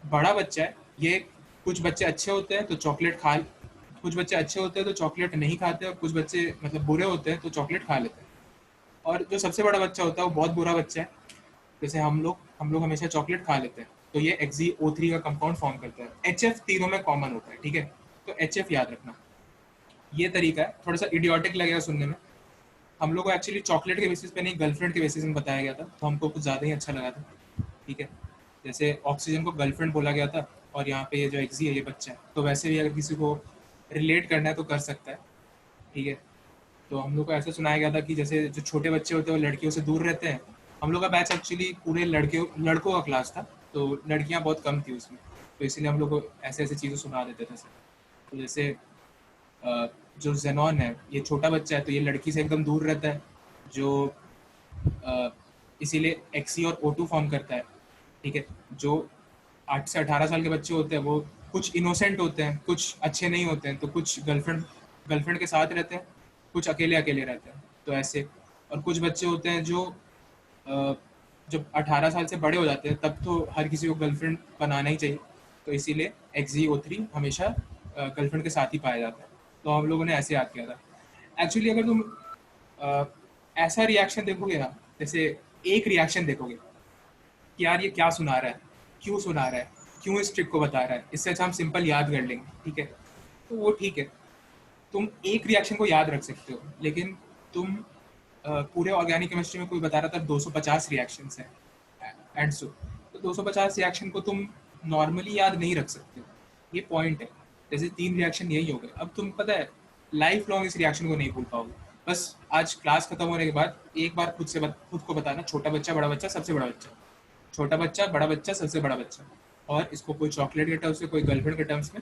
बड़ा बच्चा है ये, कुछ बच्चे अच्छे होते हैं तो चॉकलेट खा, कुछ बच्चे अच्छे होते हैं तो चॉकलेट नहीं खाते, और कुछ बच्चे मतलब बुरे होते हैं तो चॉकलेट खा लेते हैं। और जो सबसे बड़ा बच्चा होता है वो बहुत बुरा बच्चा है, जैसे हम लोग हमेशा चॉकलेट खा लेते हैं, तो ये XeO3 का कंपाउंड फॉर्म करता है। HF तीनों में कॉमन होता है, ठीक है। तो HF याद रखना। ये तरीका है, थोड़ा सा इडियोटिक लगेगा सुनने में। हम लोग को एक्चुअली चॉकलेट के बेसिस पे नहीं, गर्लफ्रेंड के बेसिस में बताया गया था, तो हमको कुछ ज़्यादा ही अच्छा लगा था, ठीक है। जैसे ऑक्सीजन को गर्लफ्रेंड बोला गया था, और यहाँ पे ये जो Xe है ये बच्चा है, तो वैसे भी अगर किसी को रिलेट करना है तो कर सकता है, ठीक है। तो हम लोग को ऐसे सुनाया गया था कि जैसे जो छोटे बच्चे होते हैं वो लड़कियों से दूर रहते हैं। हम लोग का बैच एक्चुअली पूरे लड़कों का क्लास था, तो लड़कियां बहुत कम थी उसमें, तो इसीलिए हम लोग को ऐसे ऐसे चीज़ें सुना देते थे सर। तो जैसे जो जेनॉन है ये छोटा बच्चा है तो ये लड़की से एकदम दूर रहता है, जो इसीलिए Xe और O2 फॉर्म करता है, ठीक है। जो 8 से 18 साल के बच्चे होते हैं वो कुछ इनोसेंट होते हैं, कुछ अच्छे नहीं होते हैं, तो कुछ गर्लफ्रेंड के साथ रहते हैं, कुछ अकेले अकेले रहते हैं, तो ऐसे। और कुछ बच्चे होते हैं जो जब 18 साल से बड़े हो जाते हैं तब तो हर किसी को गर्लफ्रेंड बनाना ही चाहिए, तो इसीलिए XeO3 हमेशा गर्लफ्रेंड के साथ ही पाया जाता है। तो हम लोगों ने ऐसे याद किया था। एक्चुअली अगर तुम ऐसा रिएक्शन देखोगे ना, जैसे एक रिएक्शन देखोगे कि यार ये क्या सुना रहा है, क्यों सुना रहा है, क्यों इस ट्रिक को बता रहा है, इससे अच्छा हम सिंपल याद कर लेंगे, ठीक है। तो वो ठीक है, तुम एक रिएक्शन को याद रख सकते हो, लेकिन तुम पूरे ऑर्गेनिक केमिस्ट्री में कोई बता रहा था 250 रिएक्शंस हैं एंड सो, तो 250 रिएक्शन को तुम नॉर्मली याद नहीं रख सकते हो, ये पॉइंट है। जैसे 3 रिएक्शन यही हो गए, अब तुम पता है लाइफ लॉन्ग इस रिएक्शन को नहीं भूल पाओगे। बस आज क्लास खत्म होने के बाद एक बार खुद को बताना, छोटा बच्चा, बड़ा बच्चा, सबसे बड़ा बच्चा, छोटा बच्चा, बड़ा बच्चा, सबसे बड़ा बच्चा, और इसको कोई चॉकलेट के टर्म्स में, कोई गर्लफ्रेंड के टर्म्स में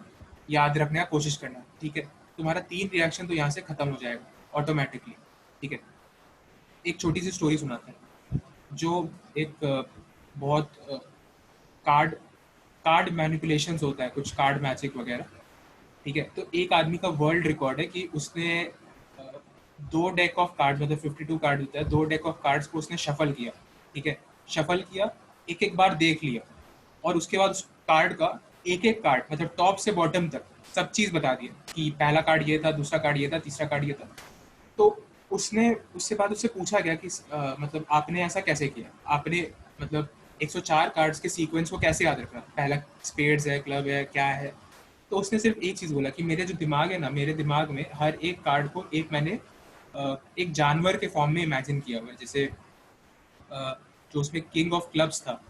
याद रखने का कोशिश करना, ठीक है। तुम्हारा 3 रिएक्शन तो यहाँ से खत्म हो जाएगा ऑटोमेटिकली, ठीक है। एक छोटी सी स्टोरी सुनाते हैं, जो एक बहुत कार्ड मैनिपुलेशंस होता है, कुछ कार्ड मैजिक वगैरह, ठीक है। तो एक आदमी का वर्ल्ड रिकॉर्ड है कि उसने 2 डेक ऑफ कार्ड, मतलब 52 कार्ड होता है, 2 डेक ऑफ कार्ड्स को उसने शफल किया, ठीक है। शफल किया, एक एक बार देख लिया, और उसके बाद उस कार्ड का एक एक कार्ड, मतलब टॉप से बॉटम तक सब चीज़ बता दिया कि पहला कार्ड ये था, दूसरा कार्ड ये था, तीसरा कार्ड ये था। तो उससे बाद उससे पूछा गया कि मतलब आपने ऐसा कैसे किया, आपने मतलब 104 कार्ड्स के सीक्वेंस को कैसे याद रखा, पहला स्पेड्स है, क्लब है, क्या है। तो उसने सिर्फ एक चीज़ बोला कि मेरे जो दिमाग है ना, मेरे दिमाग में हर एक कार्ड को मैंने एक जानवर के फॉर्म में इमेजिन किया हुआ है। जैसे जो उसमें किंग ऑफ क्लब्स था,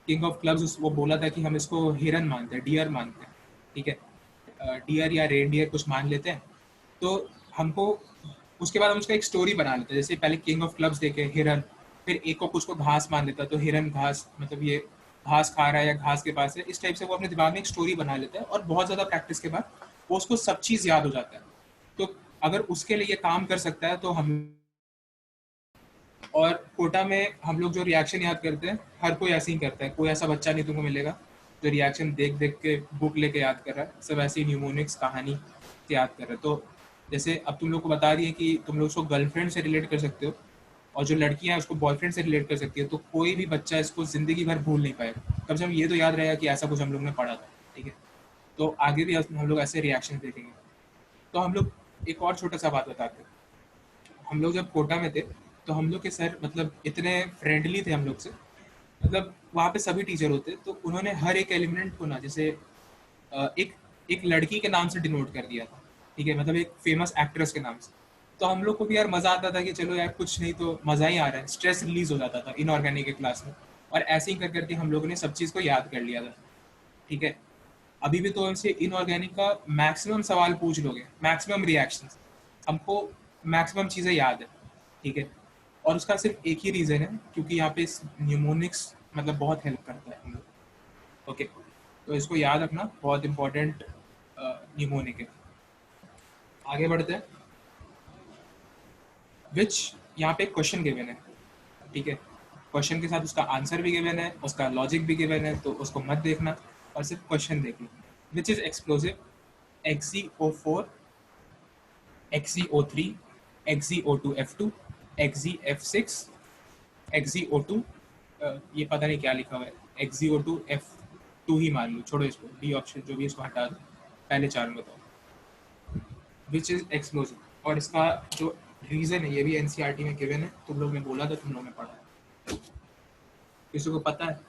किंग ऑफ क्लब्स, वो बोला था कि हम इसको हिरन मानते हैं, डियर मानते हैं, ठीक है, डियर या रेनडियर कुछ मान लेते हैं। तो हमको उसके बाद हम उसका एक स्टोरी बना लेते हैं। जैसे पहले किंग ऑफ क्लब्स देखे हिरन, फिर एक को कुछ को घास मान लेता है, तो हिरन घास, मतलब ये घास खा रहा है या घास के पास है, इस टाइप से वो अपने दिमाग में एक स्टोरी बना लेता है। और बहुत ज़्यादा प्रैक्टिस के बाद वो उसको सब चीज़ याद हो जाता है। तो अगर उसके लिए ये काम कर सकता है तो हम, और कोटा में हम लोग जो रिएक्शन याद करते हैं, हर कोई ऐसे ही करता है। कोई ऐसा बच्चा नहीं तुमको मिलेगा जो रिएक्शन देख देख के बुक लेके याद कर रहा है। सब ऐसे ही न्यूमोनिक्स कहानी से याद कर रहे हैं। तो जैसे अब तुम लोग को बता दिए कि तुम लोग उसको गर्लफ्रेंड से रिलेट कर सकते हो, और जो लड़कियां हैं उसको बॉयफ्रेंड से रिलेट कर सकती है, तो कोई भी बच्चा इसको ज़िंदगी भर भूल नहीं पाएगा। कम से कम ये तो याद रहेगा कि ऐसा कुछ हम लोग ने पढ़ा था, ठीक है। तो आगे भी हम लोग ऐसे रिएक्शन देखेंगे। तो हम लोग एक और छोटा सा बात बताते हैं। हम लोग जब कोटा में थे तो हम लोग के सर मतलब इतने फ्रेंडली थे हम लोग से, मतलब वहाँ पे सभी टीचर होते, तो उन्होंने हर एक एलिमेंट को ना, जैसे एक एक लड़की के नाम से डिनोट कर दिया था, ठीक है, मतलब एक फेमस एक्ट्रेस के नाम से। तो हम लोग को भी यार मज़ा आता था कि चलो यार कुछ नहीं तो मज़ा ही आ रहा है, स्ट्रेस रिलीज हो जाता था इनऑर्गेनिक के क्लास में। और ऐसे ही कर करके हम लोगों ने सब चीज़ को याद कर लिया था, ठीक है। अभी भी तो हमसे इनऑर्गेनिक का मैक्सिमम सवाल पूछ लोगे, मैक्सिमम रिएक्शंस, हमको मैक्सिमम चीज़ें याद है, ठीक है। और उसका सिर्फ एक ही रीज़न है, क्योंकि यहाँ पे न्यूमोनिक्स मतलब बहुत हेल्प करता है हम लोग, ओके। तो इसको याद रखना, बहुत इंपॉर्टेंट न्यूमोनिक है। आगे बढ़ते हैं। विच, यहाँ पे क्वेश्चन गिवन है, ठीक है। क्वेश्चन के साथ उसका आंसर भी गिवन है, उसका लॉजिक भी गिवन है, तो उसको मत देखना और सिर्फ क्वेश्चन देख लो। Which is explosive? XeO4, XeO3, XeO2F2, XeF6, XeO2, ये पता नहीं क्या लिखा हुआ है, XeO2F2 ही मान लो, छोड़ो इसको, डी ऑप्शन जो भी, इसको हटा दो, पहले चार में बताओ विच इज एक्सप्लोसिव। और इसका जो रीज़न है ये भी एनसीईआरटी में गिवन है, तुम लोग ने बोला था, तुम लोग ने पढ़ा है। किसी को पता है?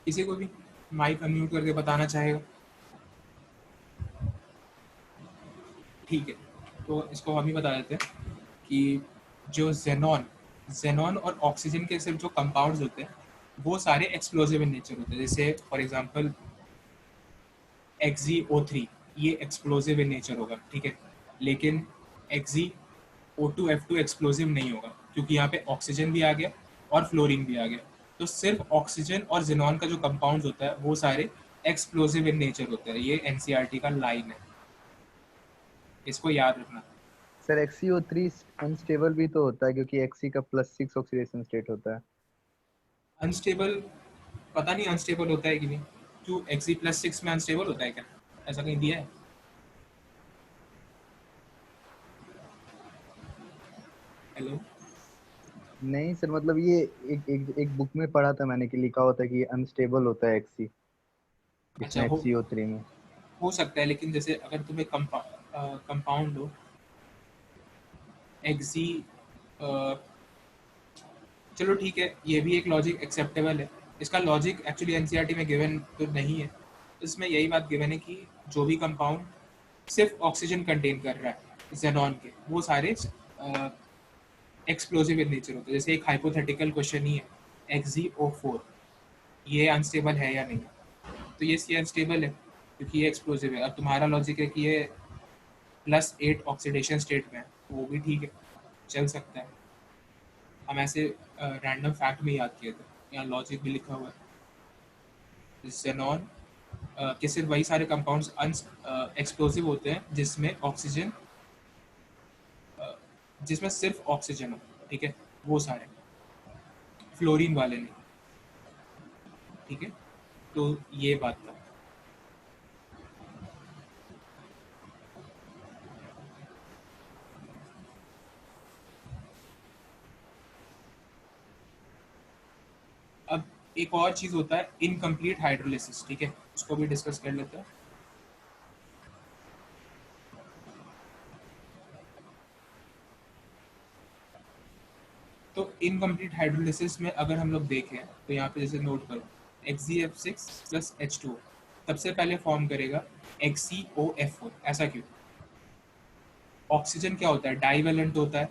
किसी को भी माइक अनम्यूट करके बताना चाहेगा? ठीक है, तो इसको हम ही बता देते हैं कि जो जेनॉन जेनॉन और ऑक्सीजन के सिर्फ जो कंपाउंड्स होते हैं वो सारे एक्सप्लोसिव इन नेचर होते हैं। जैसे फॉर एग्जांपल XeO3, ये एक्सप्लोसिव इन नेचर होगा, ठीक है। लेकिन XeO2F2 एक्सप्लोसिव नहीं होगा, क्योंकि यहाँ पे ऑक्सीजन भी आ गया और फ्लोरीन भी आ गया। तो सिर्फ ऑक्सीजन और जेनॉन का जो कंपाउंड्स होता है वो सारे एक्सप्लोसिव इन नेचर होते हैं। ये एनसीईआरटी का लाइन है, इसको याद रखना। सर XeO3 अनस्टेबल भी तो होता है क्योंकि Xe का +6 ऑक्सीडेशन स्टेट होता है। अनस्टेबल, पता नहीं अनस्टेबल होता है कि नहीं। क्यों, Xe+6 में अनस्टेबल होता है क्या? ऐसा कहीं दिया है? हेलो? नहीं सर, मतलब ये एक बुक में पढ़ा था मैंने कि लिखा होता है कि अनस्टेबल होता है Xe, अच्छा, इसमें XeO3 में। हो सकता है, लेकिन जैसे अगर तुम्हें कंपाउंड हो एक्सी, चलो ठीक है, ये भी एक लॉजिक एक्सेप्टेबल है। इसका लॉजिक एक्चुअली एनसीईआरटी में गिवन तो नहीं है, इसमें यही बात गिवन है कि जो भी कंपाउंड सिर्फ ऑक्सीजन कंटेन कर रहा है जेनॉन के, वो सारे एक्सप्लोसिव इन नेचर होते हैं। जैसे एक हाइपोथेटिकल क्वेश्चन ही है, XeO4 ये अनस्टेबल है या नहीं? तो ये अनस्टेबल है क्योंकि ये एक्सप्लोसिव है। अब तुम्हारा लॉजिक है कि ये +8 ऑक्सीडेशन स्टेट में है, तो वो भी ठीक है, चल सकता है। हम ऐसे रैंडम फैक्ट में याद किए थे, यहाँ लॉजिक भी लिखा हुआ है। जेनॉन के सिर्फ वही सारे कंपाउंड्स एक्सप्लोसिव होते हैं जिसमें ऑक्सीजन, जिसमें सिर्फ ऑक्सीजन हो, ठीक है, वो सारे, फ्लोरीन वाले नहीं, ठीक है। तो ये बात था। अब एक और चीज़ होता है इनकम्प्लीट हाइड्रोलिसिस, ठीक है, उसको भी डिस्कस कर लेते हैं। तो इनकम्प्लीट हाइड्रोलिसिस में अगर हम लोग देखें तो यहाँ पे जैसे नोट करो XeF6 प्लस H2O सबसे पहले फॉर्म करेगा XeOF4। ऐसा क्यों? ऑक्सीजन क्या होता है? डाइवेलेंट होता है,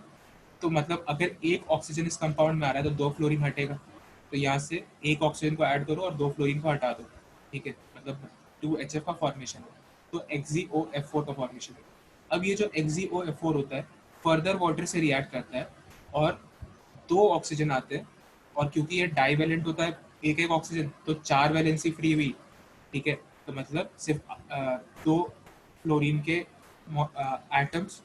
तो मतलब अगर एक ऑक्सीजन इस कंपाउंड में आ रहा है तो 2 फ्लोरीन हटेगा, तो यहाँ से एक ऑक्सीजन को ऐड करो और 2 फ्लोरीन को हटा दो, ठीक है, मतलब 2HF का फॉर्मेशन है, तो XeOF4 का फॉर्मेशन है। अब ये जो XeOF4 होता है फर्दर वाटर से रिएक्ट करता है और 2 ऑक्सीजन आते हैं, और क्योंकि ये डाइवेलेंट होता है एक एक ऑक्सीजन, तो 4 वैलेंसी फ्री हुई, ठीक है, तो मतलब सिर्फ 2 फ्लोरीन के एटम्स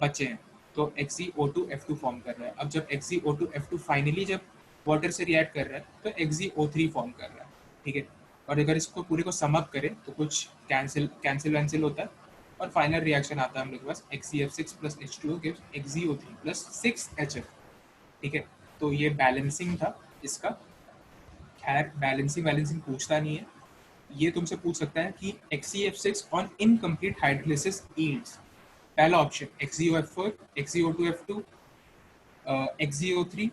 बचे हैं, तो XeO2F2 फॉर्म कर रहा है। अब जब XeO2F2 फाइनली जब वाटर से रिएक्ट कर रहा है तो XeO3 फॉर्म कर रहा है, ठीक है, और अगर इसको पूरे को सम अप करें तो कुछ कैंसिल होता है और फाइनल रिएक्शन आता है हम लोग के पास XeF6 plus H2O gives XeO3 plus 6HF, ठीक है। तो ये बैलेंसिंग था इसका। खैर बैलेंसिंग पूछता नहीं है, ये तुमसे पूछ सकता है कि XeF6 on incomplete hydrolysis yields, पहला option XeOF4, XeO2F2, XeO3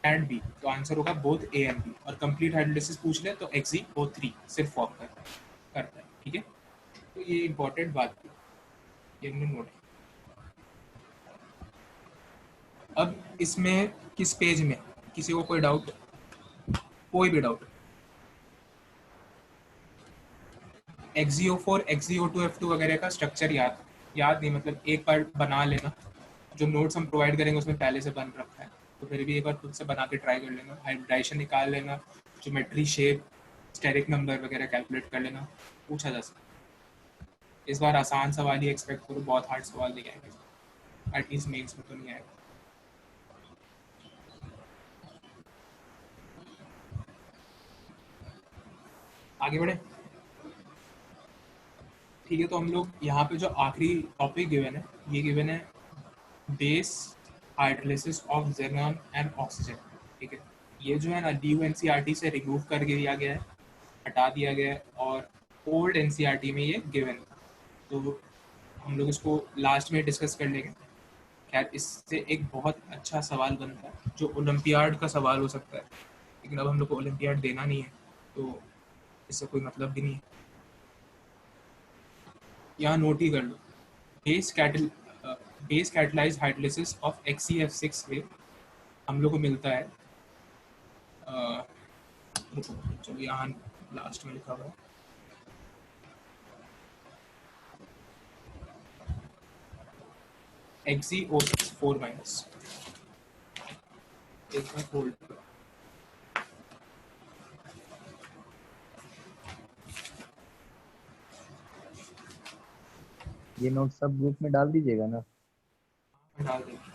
and B, तो आंसर होगा बोथ A एंड B। और कंप्लीट हाइड्रोलिसिस पूछ ले तो XeO3 सिर्फ फॉर्म करता है, ठीक है। तो ये इंपॉर्टेंट बात थी, ये हमने नोट। अब इसमें किस पेज में किसी को कोई डाउट, कोई भी डाउट? XeO4, XeO2F2 वगैरह का स्ट्रक्चर याद नहीं, मतलब एक बार बना लेना, जो नोट्स हम प्रोवाइड करेंगे उसमें पहले से बन रखा है, तो फिर भी एक बार खुद से बना के ट्राई कर लेना, हाइब्रिडाइजेशन निकाल लेना, ज्योमेट्री, शेप, स्टेरिक नंबर वगैरह कैलकुलेट कर लेना, पूछा जा सकता है। इस बार आसान सवाल ही एक्सपेक्ट करो, बहुत हार्ड सवाल नहीं आएगा, एटलीस्ट मेन्स में तो नहीं आएगा। आगे बढ़े, ठीक है। तो हम लोग यहाँ पे जो आखिरी टॉपिक गिवन है, ये गिवन है base hydrolysis of xenon and oxygen, ठीक है। ये जो है ना ड्यू NCERT से रिमूव कर दिया गया है, हटा दिया गया है, और ओल्ड NCERT में ये गिवन था, तो हम लोग इसको लास्ट में डिस्कस कर लेंगे। खैर इससे एक बहुत अच्छा सवाल बनता है जो ओलंपियाड का सवाल हो सकता है, लेकिन अब हम लोग को ओलंपियाड देना नहीं है, तो इससे कोई मतलब भी नहीं है। यहाँ नोट ही कर लो, base catalyse hydrolysis of XeF6 में हम लोग को मिलता है, चलो यहाँ लास्ट में लिखा हुआ है, XeO6 4-, एक बार होल्ड करो, ये नोट सब ग्रुप में डाल दीजिएगा ना। डाल देंगे।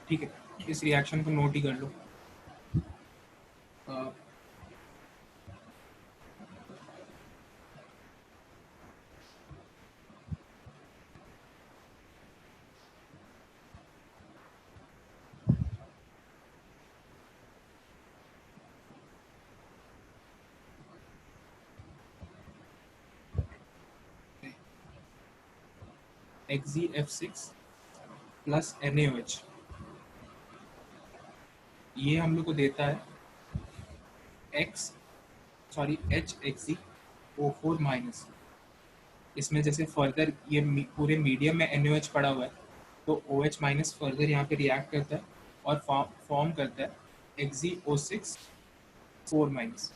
ठीक है, इस रिएक्शन को नोट ही कर लो। XeF6 प्लस NaOH, ये हम लोग को देता है HXeO4 माइनस। इसमें जैसे फर्दर ये पूरे मीडियम में NaOH पड़ा हुआ है, तो OH माइनस फर्दर यहाँ पे रिएक्ट करता है और फॉर्म करता है XeO6 4 minus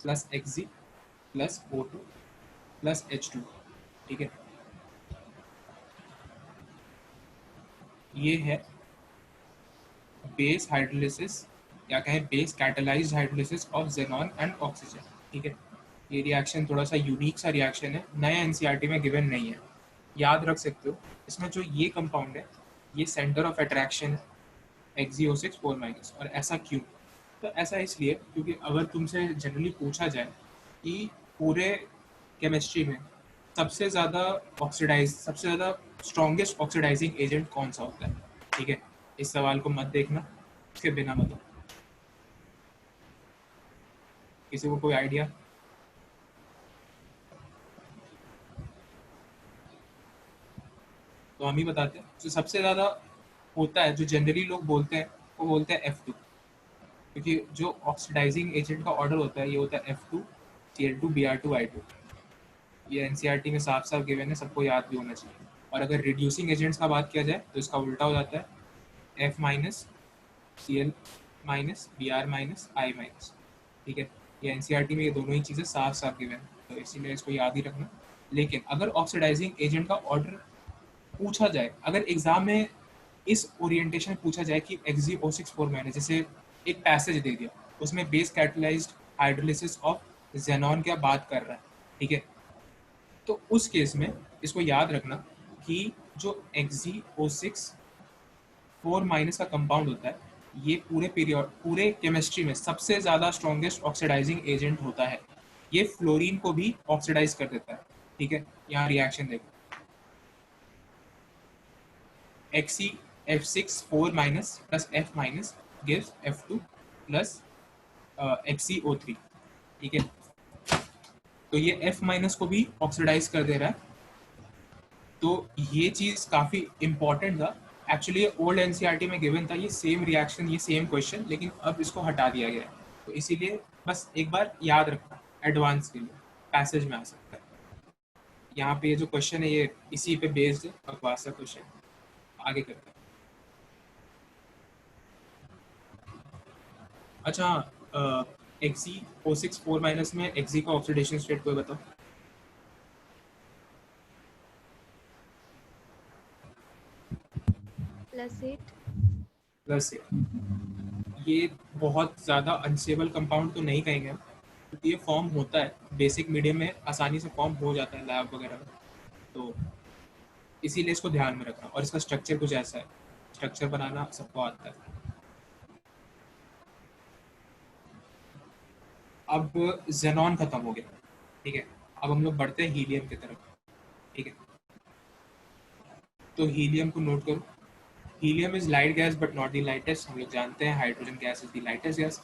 plus Xe plus O2 plus H2, ठीक है। ये है बेस हाइड्रोलिसिस या कहें base catalysed hydrolysis of xenon and oxygen, ठीक है। ये रिएक्शन थोड़ा सा यूनिक सा रिएक्शन है, नया NCERT में गिवन नहीं है, याद रख सकते हो। इसमें जो ये कंपाउंड है ये सेंटर ऑफ अट्रैक्शन है XeO6 4-, और ऐसा क्यों? तो ऐसा इसलिए क्योंकि अगर तुमसे जनरली पूछा जाए कि पूरे केमिस्ट्री में सबसे ज़्यादा ऑक्सीडाइज, सबसे ज़्यादा स्ट्रॉन्गेस्ट ऑक्सीडाइजिंग एजेंट कौन सा होता है? ठीक है, इस सवाल को मत देखना, इसके बिना बताओ। किसी को कोई आइडिया? तो हम ही बताते हैं। जो सबसे ज़्यादा होता है, जो जनरली लोग बोलते हैं, वो बोलते हैं F2, क्योंकि जो ऑक्सीडाइजिंग एजेंट का ऑर्डर होता है ये होता है F2 Cl2 Br2 I2। ये एनसीईआरटी में साफ साफ गिवन है, सबको याद भी होना चाहिए। और अगर रिड्यूसिंग एजेंट्स का बात किया जाए तो इसका उल्टा हो जाता है F minus Cl minus Br minus I minus. ठीक है, ये एनसीईआरटी में ये दोनों ही चीज़ें साफ साफ गिवन है, तो इसीलिए इसको याद ही रखना। लेकिन अगर ऑक्सीडाइजिंग एजेंट का ऑर्डर पूछा जाए, अगर एग्जाम में इस ओरिएंटेशन में पूछा जाए कि XeO6 जैसे एक पैसेज दे दिया, उसमें base catalysed hydrolysis of xenon क्या बात कर रहा है, ठीक है, तो उस केस में इसको याद रखना कि जो XeO6 का कंपाउंड होता है, ये पूरे केमिस्ट्री में सबसे ज़्यादा स्ट्रॉन्गेस्ट ऑक्सीडाइजिंग एजेंट होता है। ये फ्लोरीन को भी ऑक्सीडाइज कर देता है। ठीक है, यहाँ रिएक्शन देखो, Fe F6 4- plus F- gives F2 plus XeO3। ठीक है, तो ये F- को भी ऑक्सीडाइज कर दे रहा है, तो ये चीज़ काफ़ी इम्पॉर्टेंट था। एक्चुअली ये ओल्ड एनसीईआरटी में गिवन था ये सेम रिएक्शन, ये सेम क्वेश्चन, लेकिन अब इसको हटा दिया गया है, तो इसीलिए बस एक बार याद रखना, एडवांस के लिए पैसेज में आ सकता है। यहाँ पे ये जो क्वेश्चन है ये इसी पे बेस्ड है, बकवास का क्वेश्चन। आगे करते हैं। अच्छा, XeO6 4- में Xe का ऑक्सीडेशन स्टेट कोई बताओ? +8। ये बहुत ज़्यादा अनस्टेबल कंपाउंड तो नहीं कहेंगे हम, क्योंकि ये फॉर्म होता है बेसिक मीडियम में, आसानी से फॉर्म हो जाता है लैब वगैरह में, तो इसीलिए इसको ध्यान में रखना। और इसका स्ट्रक्चर कुछ ऐसा है, स्ट्रक्चर बनाना सबको आता है। अब जेनॉन खत्म हो गया, ठीक है, अब हम लोग बढ़ते हैं हीलियम की तरफ। ठीक है, तो हीलियम को नोट करो। Helium is light gas but not the lightest. हम लोग जानते हैं hydrogen gas is the lightest gas.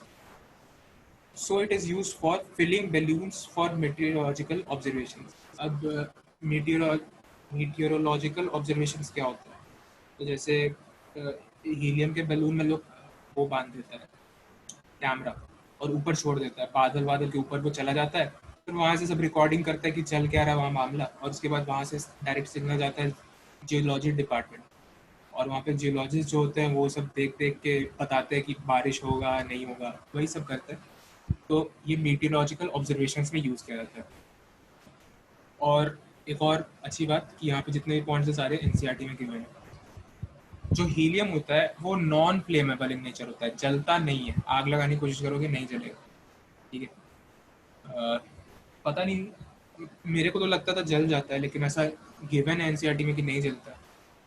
So it is used for filling balloons for meteorological observations. अब मीटियोरोलॉजिकल ऑब्जर्वेशंस क्या होता है? तो जैसे हीलियम के बैलून में लोग वो बांध देता है कैमरा और ऊपर छोड़ देता है, बादल के ऊपर वो चला जाता है, फिर वहाँ से सब रिकॉर्डिंग करता है कि चल क्या रहा है वहाँ मामला, और उसके बाद वहाँ से डायरेक्ट सिग्नल जाता है जियोलॉजी डिपार्टमेंट, और वहाँ पे जियोलॉजिस्ट जो होते हैं वो सब देख के बताते हैं कि बारिश होगा नहीं होगा, वही सब करते हैं। तो ये मीटियोलॉजिकल ऑब्जर्वेशंस में यूज़ किया जाता है। और एक और अच्छी बात कि यहाँ पे जितने भी पॉइंट्स हैं सारे एनसीईआरटी में गिवन हैं। जो हीलियम होता है वो नॉन फ्लेमेबल इन नेचर होता है, जलता नहीं है, आग लगाने की कोशिश करोगे नहीं जलेगा। ठीक है, पता नहीं, मेरे को तो लगता था जल जाता है, लेकिन ऐसा गिवन है एनसीईआरटी में कि नहीं जलता,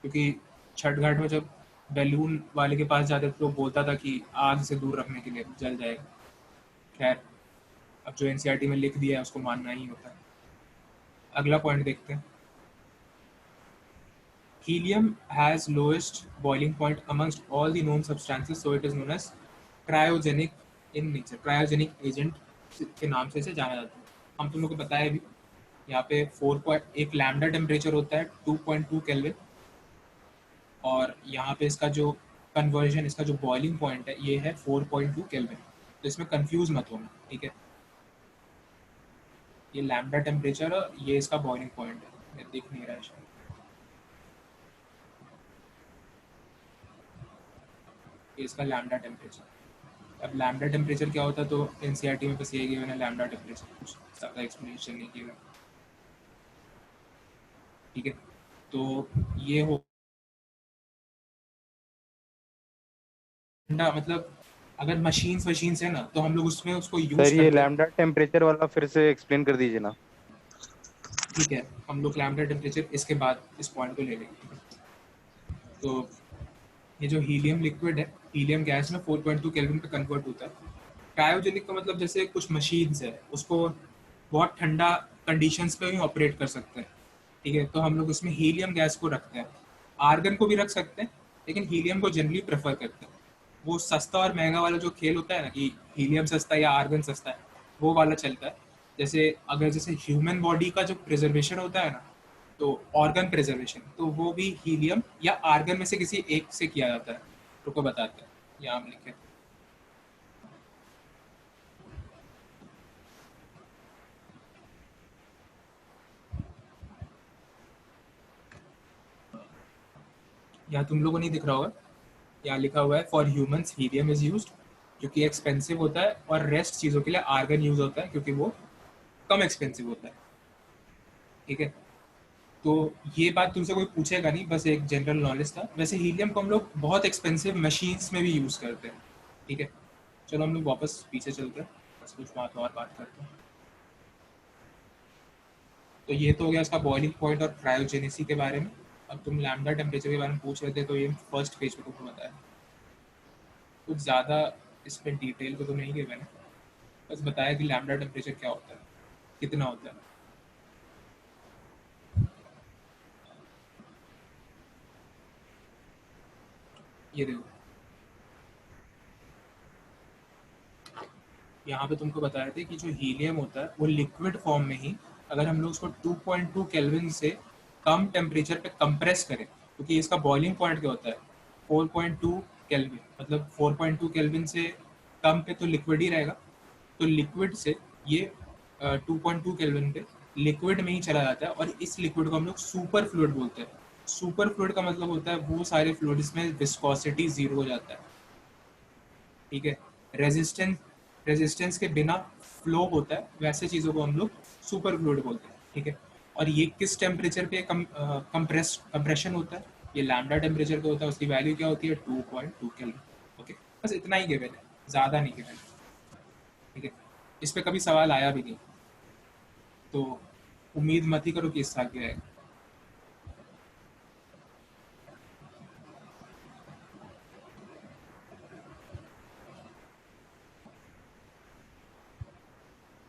क्योंकि छठ घाट में जब बैलून वाले के पास जाते तो बोलता था कि आग से दूर रखने के लिए जल जाएगा। खैर, अब जो एनसीईआरटी में लिख दिया है उसको मानना ही होता है। अगला पॉइंट देखते हैं। Helium has lowest boiling point amongst all the known substances, so it is known as cryogenic in nature. Cryogenic agent के नाम से इसे जाना जाता है। हम तुम लोग को बताया भी, यहाँ पे 4 लैम्डा टेम्परेचर होता है 2.2 केल्विन, और यहाँ पे इसका जो कन्वर्जन, इसका जो बॉइलिंग पॉइंट है ये है 4.2 केल्विन, तो इसमें कंफ्यूज मत होना। ठीक है, ये लैम्डा टेम्परेचर और ये इसका बॉइलिंग पॉइंट है, ये दिख नहीं रहा है शायद। इसका लैम्डा टेम्परेचर। अब लैम्डा टेम्परेचर क्या होता है, तो एनसीईआरटी में बस यही गिवन है लैम्डा टेम्परेचर, कुछ ज़्यादा एक्सप्लेनेशन नहीं किया। ठीक है, तो ये हो मतलब अगर मशीन्स है ना, तो हम लोग उसमें उसको यूज सर ये करते हैं। लैम्डा टेम्परेचर वाला फिर से एक्सप्लेन कर दीजिए ना। ठीक है, हम लोग लैम्डा टेम्परेचर इसके बाद इस पॉइंट को ले लेंगे। तो ये जो हीलियम लिक्विड है, हीलियम गैस में 4.2 केल्विन पे कन्वर्ट होता है। क्रायोजेनिक का मतलब जैसे कुछ मशीन्स है उसको बहुत ठंडा कंडीशंस पे भी ऑपरेट कर सकते हैं। ठीक है, तो हम लोग उसमें हीलियम गैस को रखते हैं। आर्गन को भी रख सकते हैं, लेकिन हीलियम को जनरली प्रेफर करते हैं। वो सस्ता और महंगा वाला जो खेल होता है ना कि हीलियम सस्ता है या आर्गन सस्ता है, वो वाला चलता है। जैसे अगर जैसे ह्यूमन बॉडी का जो प्रिजर्वेशन होता है ना, तो ऑर्गन प्रिजर्वेशन, तो वो भी हीलियम या आर्गन में से किसी एक से किया जाता है। रुको बताते हैं, यहाँ हम लिखे। यहाँ तुम लोगों को नहीं दिख रहा होगा, यहाँ लिखा हुआ है for humans helium is used, क्योंकि एक्सपेंसिव होता है, और रेस्ट चीज़ों के लिए आर्गन यूज होता है क्योंकि वो कम एक्सपेंसिव होता है। ठीक है, तो ये बात तुमसे कोई पूछेगा नहीं, बस एक जनरल नॉलेज था। वैसे हीलियम को हम लोग बहुत एक्सपेंसिव मशीन्स में भी यूज़ करते हैं। ठीक है, चलो हम लोग वापस पीछे चलते हैं, बस कुछ बात और बात करते हैं। तो ये तो हो गया इसका बॉइलिंग पॉइंट और क्रायोजेनेसी के बारे में। अब तुम लैम्डा टेम्परेचर के बारे में पूछ रहे थे, तो ये फर्स्ट पेज पे तुमको बताया। कुछ ज़्यादा इस पर डिटेल को तो नहीं गया मैंने, बस बताया कि लैम्डा टेम्परेचर क्या होता है, कितना होता है। ये देखो, यहाँ पे तुमको बताया था कि जो हीलियम होता है वो लिक्विड फॉर्म में ही, अगर हम लोग उसको 2.2 केल्विन से कम टेम्परेचर पे कंप्रेस करें, क्योंकि इसका बॉइलिंग पॉइंट क्या होता है 4.2 केल्विन, मतलब 4.2 केल्विन से कम पे तो लिक्विड ही रहेगा। तो लिक्विड से ये 2.2 केल्विन पे लिक्विड में ही चला जाता है, और इस लिक्विड को हम लोग सुपर फ्लूइड बोलते हैं। सुपर फ्लूइड का मतलब होता है वो सारे फ्लूइड्स में विस्कोसिटी जीरो हो जाता है। ठीक है, रेजिस्टेंस के बिना फ्लो होता है, वैसे चीज़ों को हम लोग सुपर फ्लूइड बोलते हैं। ठीक है, और ये किस टेम्परेचर पे कंप्रेशन होता है, ये लैम्डा टेम्परेचर पे होता है। उसकी वैल्यू क्या होती है 2.2 केल्विन। ओके, बस इतना ही गिवन है, ज़्यादा नहीं गिवन। ठीक है, इस पे कभी सवाल आया भी नहीं, तो उम्मीद मत ही करो कि इस साल के आएगा।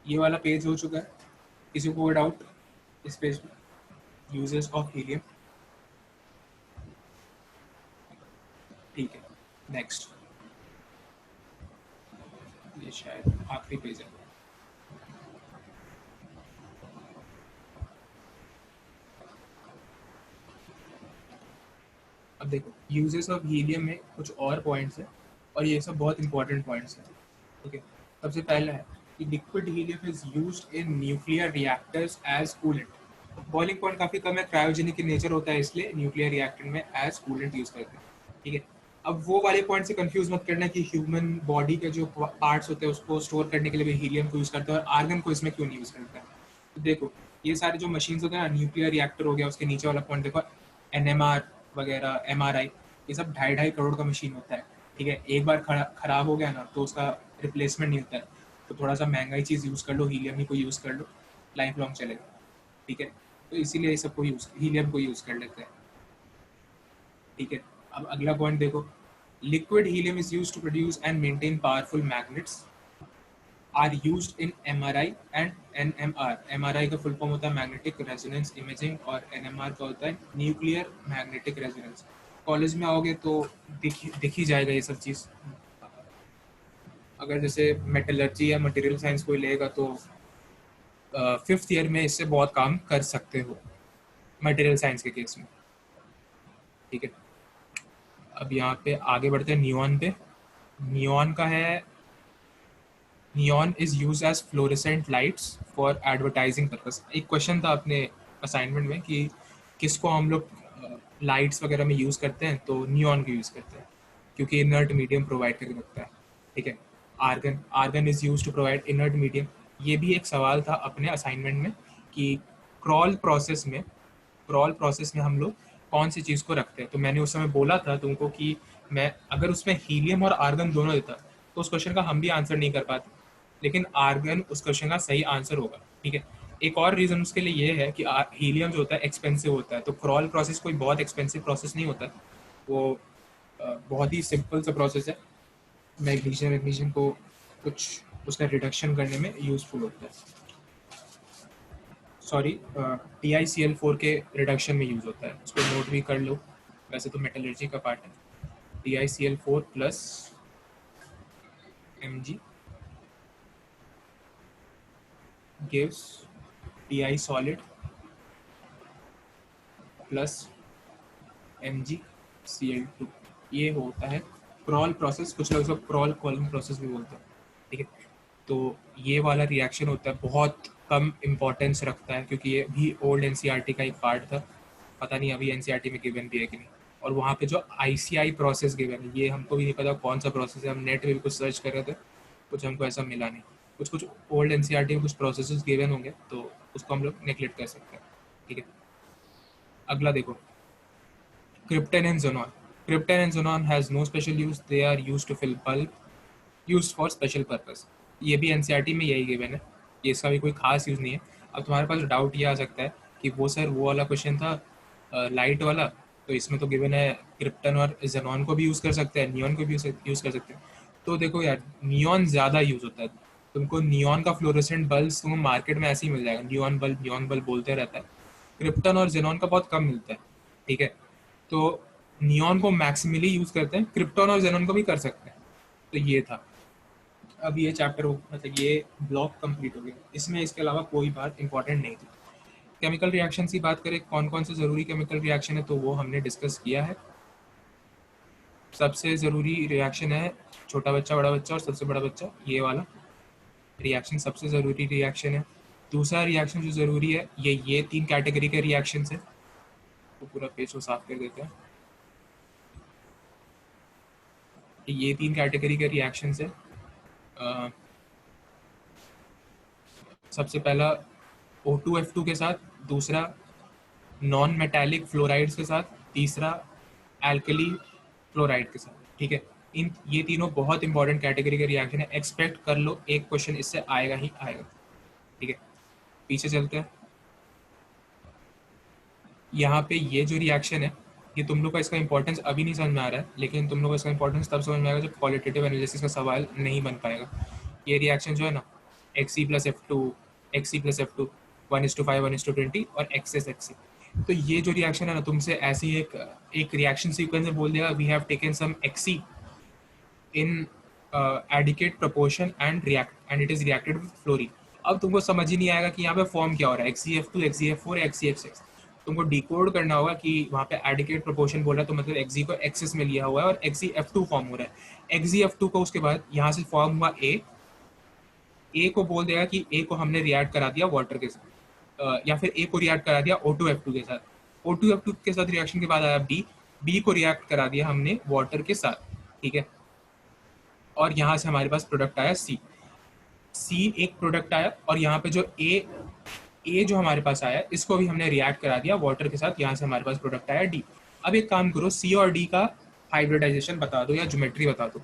ये वाला पेज हो चुका है, किसी को कोई डाउट इस पेज में? Uses of helium. ठीक है, नेक्स्ट, ये शायद आखिरी पेज है। अब देखो, यूजेस ऑफ हीलियम में कुछ और पॉइंट्स हैं, और ये सब बहुत इंपॉर्टेंट पॉइंट्स हैं। ठीक है, सबसे पहला है कि liquid helium is used in nuclear reactors as coolant. Boiling point काफ़ी कम है, क्रायोजेनिक in नेचर होता है, इसलिए न्यूक्लियर रिएक्टर में एज कूलेंट यूज़ करते हैं। ठीक है, अब वो वाले पॉइंट से कंफ्यूज मत करना कि ह्यूमन बॉडी के जो पार्ट्स होते हैं उसको स्टोर करने के लिए भी हीलियम को यूज़ करते हैं, और आर्गन को इसमें क्यों नहीं यूज़ करता है। तो देखो, ये सारे जो मशीन्स होते हैं ना, न्यूक्लियर रिएक्टर हो गया, उसके नीचे वाला पॉइंट देखो, NMR वगैरह, MRI, ये सब 2.5 करोड़ का मशीन होता है। ठीक है, एक बार खराब हो गया ना तो उसका रिप्लेसमेंट नहीं होता है, तो थोड़ा सा महंगा ही चीज़ यूज़ कर लो, हीलियम ही को यूज़ कर लो, लाइफ लॉन्ग चलेगा। ठीक है, तो इसीलिए ये सबको हीलियम को यूज़ कर लेते हैं। ठीक है, अब अगला पॉइंट देखो, liquid helium is used to produce and maintain powerful magnets are used in MRI and NMR। MRI का फुल फॉर्म होता है मैग्नेटिक रेजोनेंस इमेजिंग, और NMR का होता है न्यूक्लियर मैग्नेटिक रेजोनेंस। कॉलेज में आओगे तो दिख ही जाएगा ये सब चीज़। अगर जैसे मेटलर्जी या मटेरियल साइंस कोई लेगा तो 5th ईयर में इससे बहुत काम कर सकते हो मटेरियल साइंस के केस में। ठीक है, अब यहाँ पे आगे बढ़ते हैं नियॉन पे। नियॉन का है, neon is use as fluorescent lights for advertising purpose. एक क्वेश्चन था अपने असाइनमेंट में कि किसको हम लोग लाइट्स वगैरह में यूज़ करते हैं, तो नियॉन को यूज़ करते हैं क्योंकि इनर्ट मीडियम प्रोवाइड करके रखता है। ठीक है, argon is use to provide inert medium. ये भी एक सवाल था अपने असाइनमेंट में कि क्रॉल प्रोसेस में हम लोग कौन सी चीज़ को रखते हैं। तो मैंने उस समय बोला था तुमको कि मैं अगर उसमें हीलियम और आर्गन दोनों देता तो उस क्वेश्चन का हम भी आंसर नहीं कर पाते, लेकिन आर्गन उस क्वेश्चन का सही आंसर होगा। ठीक है, एक और रीज़न उसके लिए ये है कि हीलियम जो होता है एक्सपेंसिव होता है, तो क्रॉल प्रोसेस कोई बहुत एक्सपेंसिव प्रोसेस नहीं होता, वो बहुत ही सिंपल सा प्रोसेस है। मैग्नीशियम को कुछ उसका रिडक्शन करने में यूजफुल होता है। सॉरी TiCl4 के रिडक्शन में यूज़ होता है, उसको नोट भी कर लो, वैसे तो मेटलर्जी का पार्ट है। TiCl4 plus Mg gives Ti solid plus MgCl2। ये होता है क्रॉल प्रोसेस, कुछ लोग इसको क्रॉल कॉलिंग प्रोसेस भी बोलते हैं, ठीक है। तो ये वाला रिएक्शन होता है, बहुत कम इम्पोर्टेंस रखता है क्योंकि ये भी ओल्ड एनसीईआरटी का एक पार्ट था, पता नहीं अभी एनसीईआरटी में गिवन भी है कि नहीं। और वहाँ पे जो ICI प्रोसेस गिवन है, ये हमको भी नहीं पता कौन सा प्रोसेस है, हम नेट में भी कुछ सर्च कर रहे थे, कुछ हमको ऐसा मिला नहीं। कुछ कुछ ओल्ड एनसीईआरटी में कुछ प्रोसेस गिवन होंगे तो उसको हम लोग नेगलेक्ट कर सकते हैं, ठीक है। अगला देखो, krypton and xenon. Krypton and xenon has no special use. They are used to fill bulb, used for special purpose. ये भी एनसीईआरटी में यही गिवन है, ये इसका भी कोई खास यूज़ नहीं है। अब तुम्हारे पास डाउट ये आ सकता है कि वो सर वो वाला क्वेश्चन था लाइट वाला, तो इसमें तो गिवन है क्रिप्टन और जेनॉन को भी यूज़ कर सकते हैं, नियॉन को भी यूज़ कर सकते हैं। तो देखो यार, नियॉन ज़्यादा यूज़ होता है, तुमको नियॉन का फ्लोरेसेंट बल्ब तुमको मार्केट में ऐसे ही मिल जाएगा, नियॉन बल्ब बोलते रहता है। क्रिप्टन और जेनॉन का बहुत कम मिलता है, ठीक है। तो नियॉन को मैक्सिमली यूज़ करते हैं, क्रिप्टॉन और जेनॉन को भी कर सकते हैं। तो ये था, अब ये चैप्टर मतलब ये ब्लॉक कंप्लीट हो गया, इसमें इसके अलावा कोई बात इंपॉर्टेंट नहीं थी। केमिकल रिएक्शन की बात करें, कौन कौन से ज़रूरी केमिकल रिएक्शन है, तो वो हमने डिस्कस किया है। सबसे ज़रूरी रिएक्शन है छोटा बच्चा बड़ा बच्चा और सबसे बड़ा बच्चा, ये वाला रिएक्शन सबसे ज़रूरी रिएक्शन है। दूसरा रिएक्शन जो ज़रूरी है, ये 3 कैटेगरी के रिएक्शन है, तो पूरा पेज को साफ कर देते हैं। ये 3 कैटेगरी के रिएक्शन है। सबसे पहला O2F2 के साथ, दूसरा नॉन मेटालिक फ्लोराइड्स के साथ, तीसरा एल्कली फ्लोराइड के साथ, ठीक है। ये तीनों बहुत इंपॉर्टेंट कैटेगरी के रिएक्शन है, एक्सपेक्ट कर लो एक क्वेश्चन इससे आएगा ही आएगा, ठीक है। पीछे चलते हैं, यहाँ पे ये जो रिएक्शन है, ये तुम लोग का इसका इंपॉर्टेंस अभी नहीं समझ में आ रहा है, लेकिन तुम लोग को इसका इंपॉर्टेंस तब समझ में आएगा जब क्वालिटेटिव एनालिसिस का सवाल नहीं बन पाएगा। ये रिएक्शन जो है ना, Xe+F2, Xe+F2, 1:5, 1:20 और XS तो ये जो रिएक्शन है ना, तुमसे ऐसी एक रिएक्शन सीक्वेंस में बोल देगा, we have taken some Xe in adequate proportion and it is reacted with fluorine. अब तुमको समझ ही नहीं आएगा कि यहाँ पे फॉर्म क्या हो रहा है, XeF2, XeF4 या XeX6। तुमको डिकोड करना होगा कि वहाँ पे एडिकेट प्रोपोर्शन बोल रहा है, तो मतलब Xe को एक्सेस में लिया हुआ है और XeF2 फॉर्म हो रहा है। XeF2 को उसके बाद यहाँ से फॉर्म हुआ A को बोल देगा कि A को हमने रिएक्ट करा दिया वाटर के साथ, या फिर A को रिएक्ट करा दिया O2F2 के साथ। O2F2 के साथ रिएक्शन के बाद आया B को रिएक्ट करा दिया हमने वाटर के साथ, ठीक है। और यहाँ से हमारे पास प्रोडक्ट आया C एक प्रोडक्ट आया, और यहाँ पे जो A जो हमारे पास आया, इसको भी हमने रिएक्ट करा दिया वाटर के साथ, यहाँ से हमारे पास प्रोडक्ट आया D। अब एक काम करो, C और D का हाइब्रिडाइजेशन बता दो या ज्योमेट्री बता दो,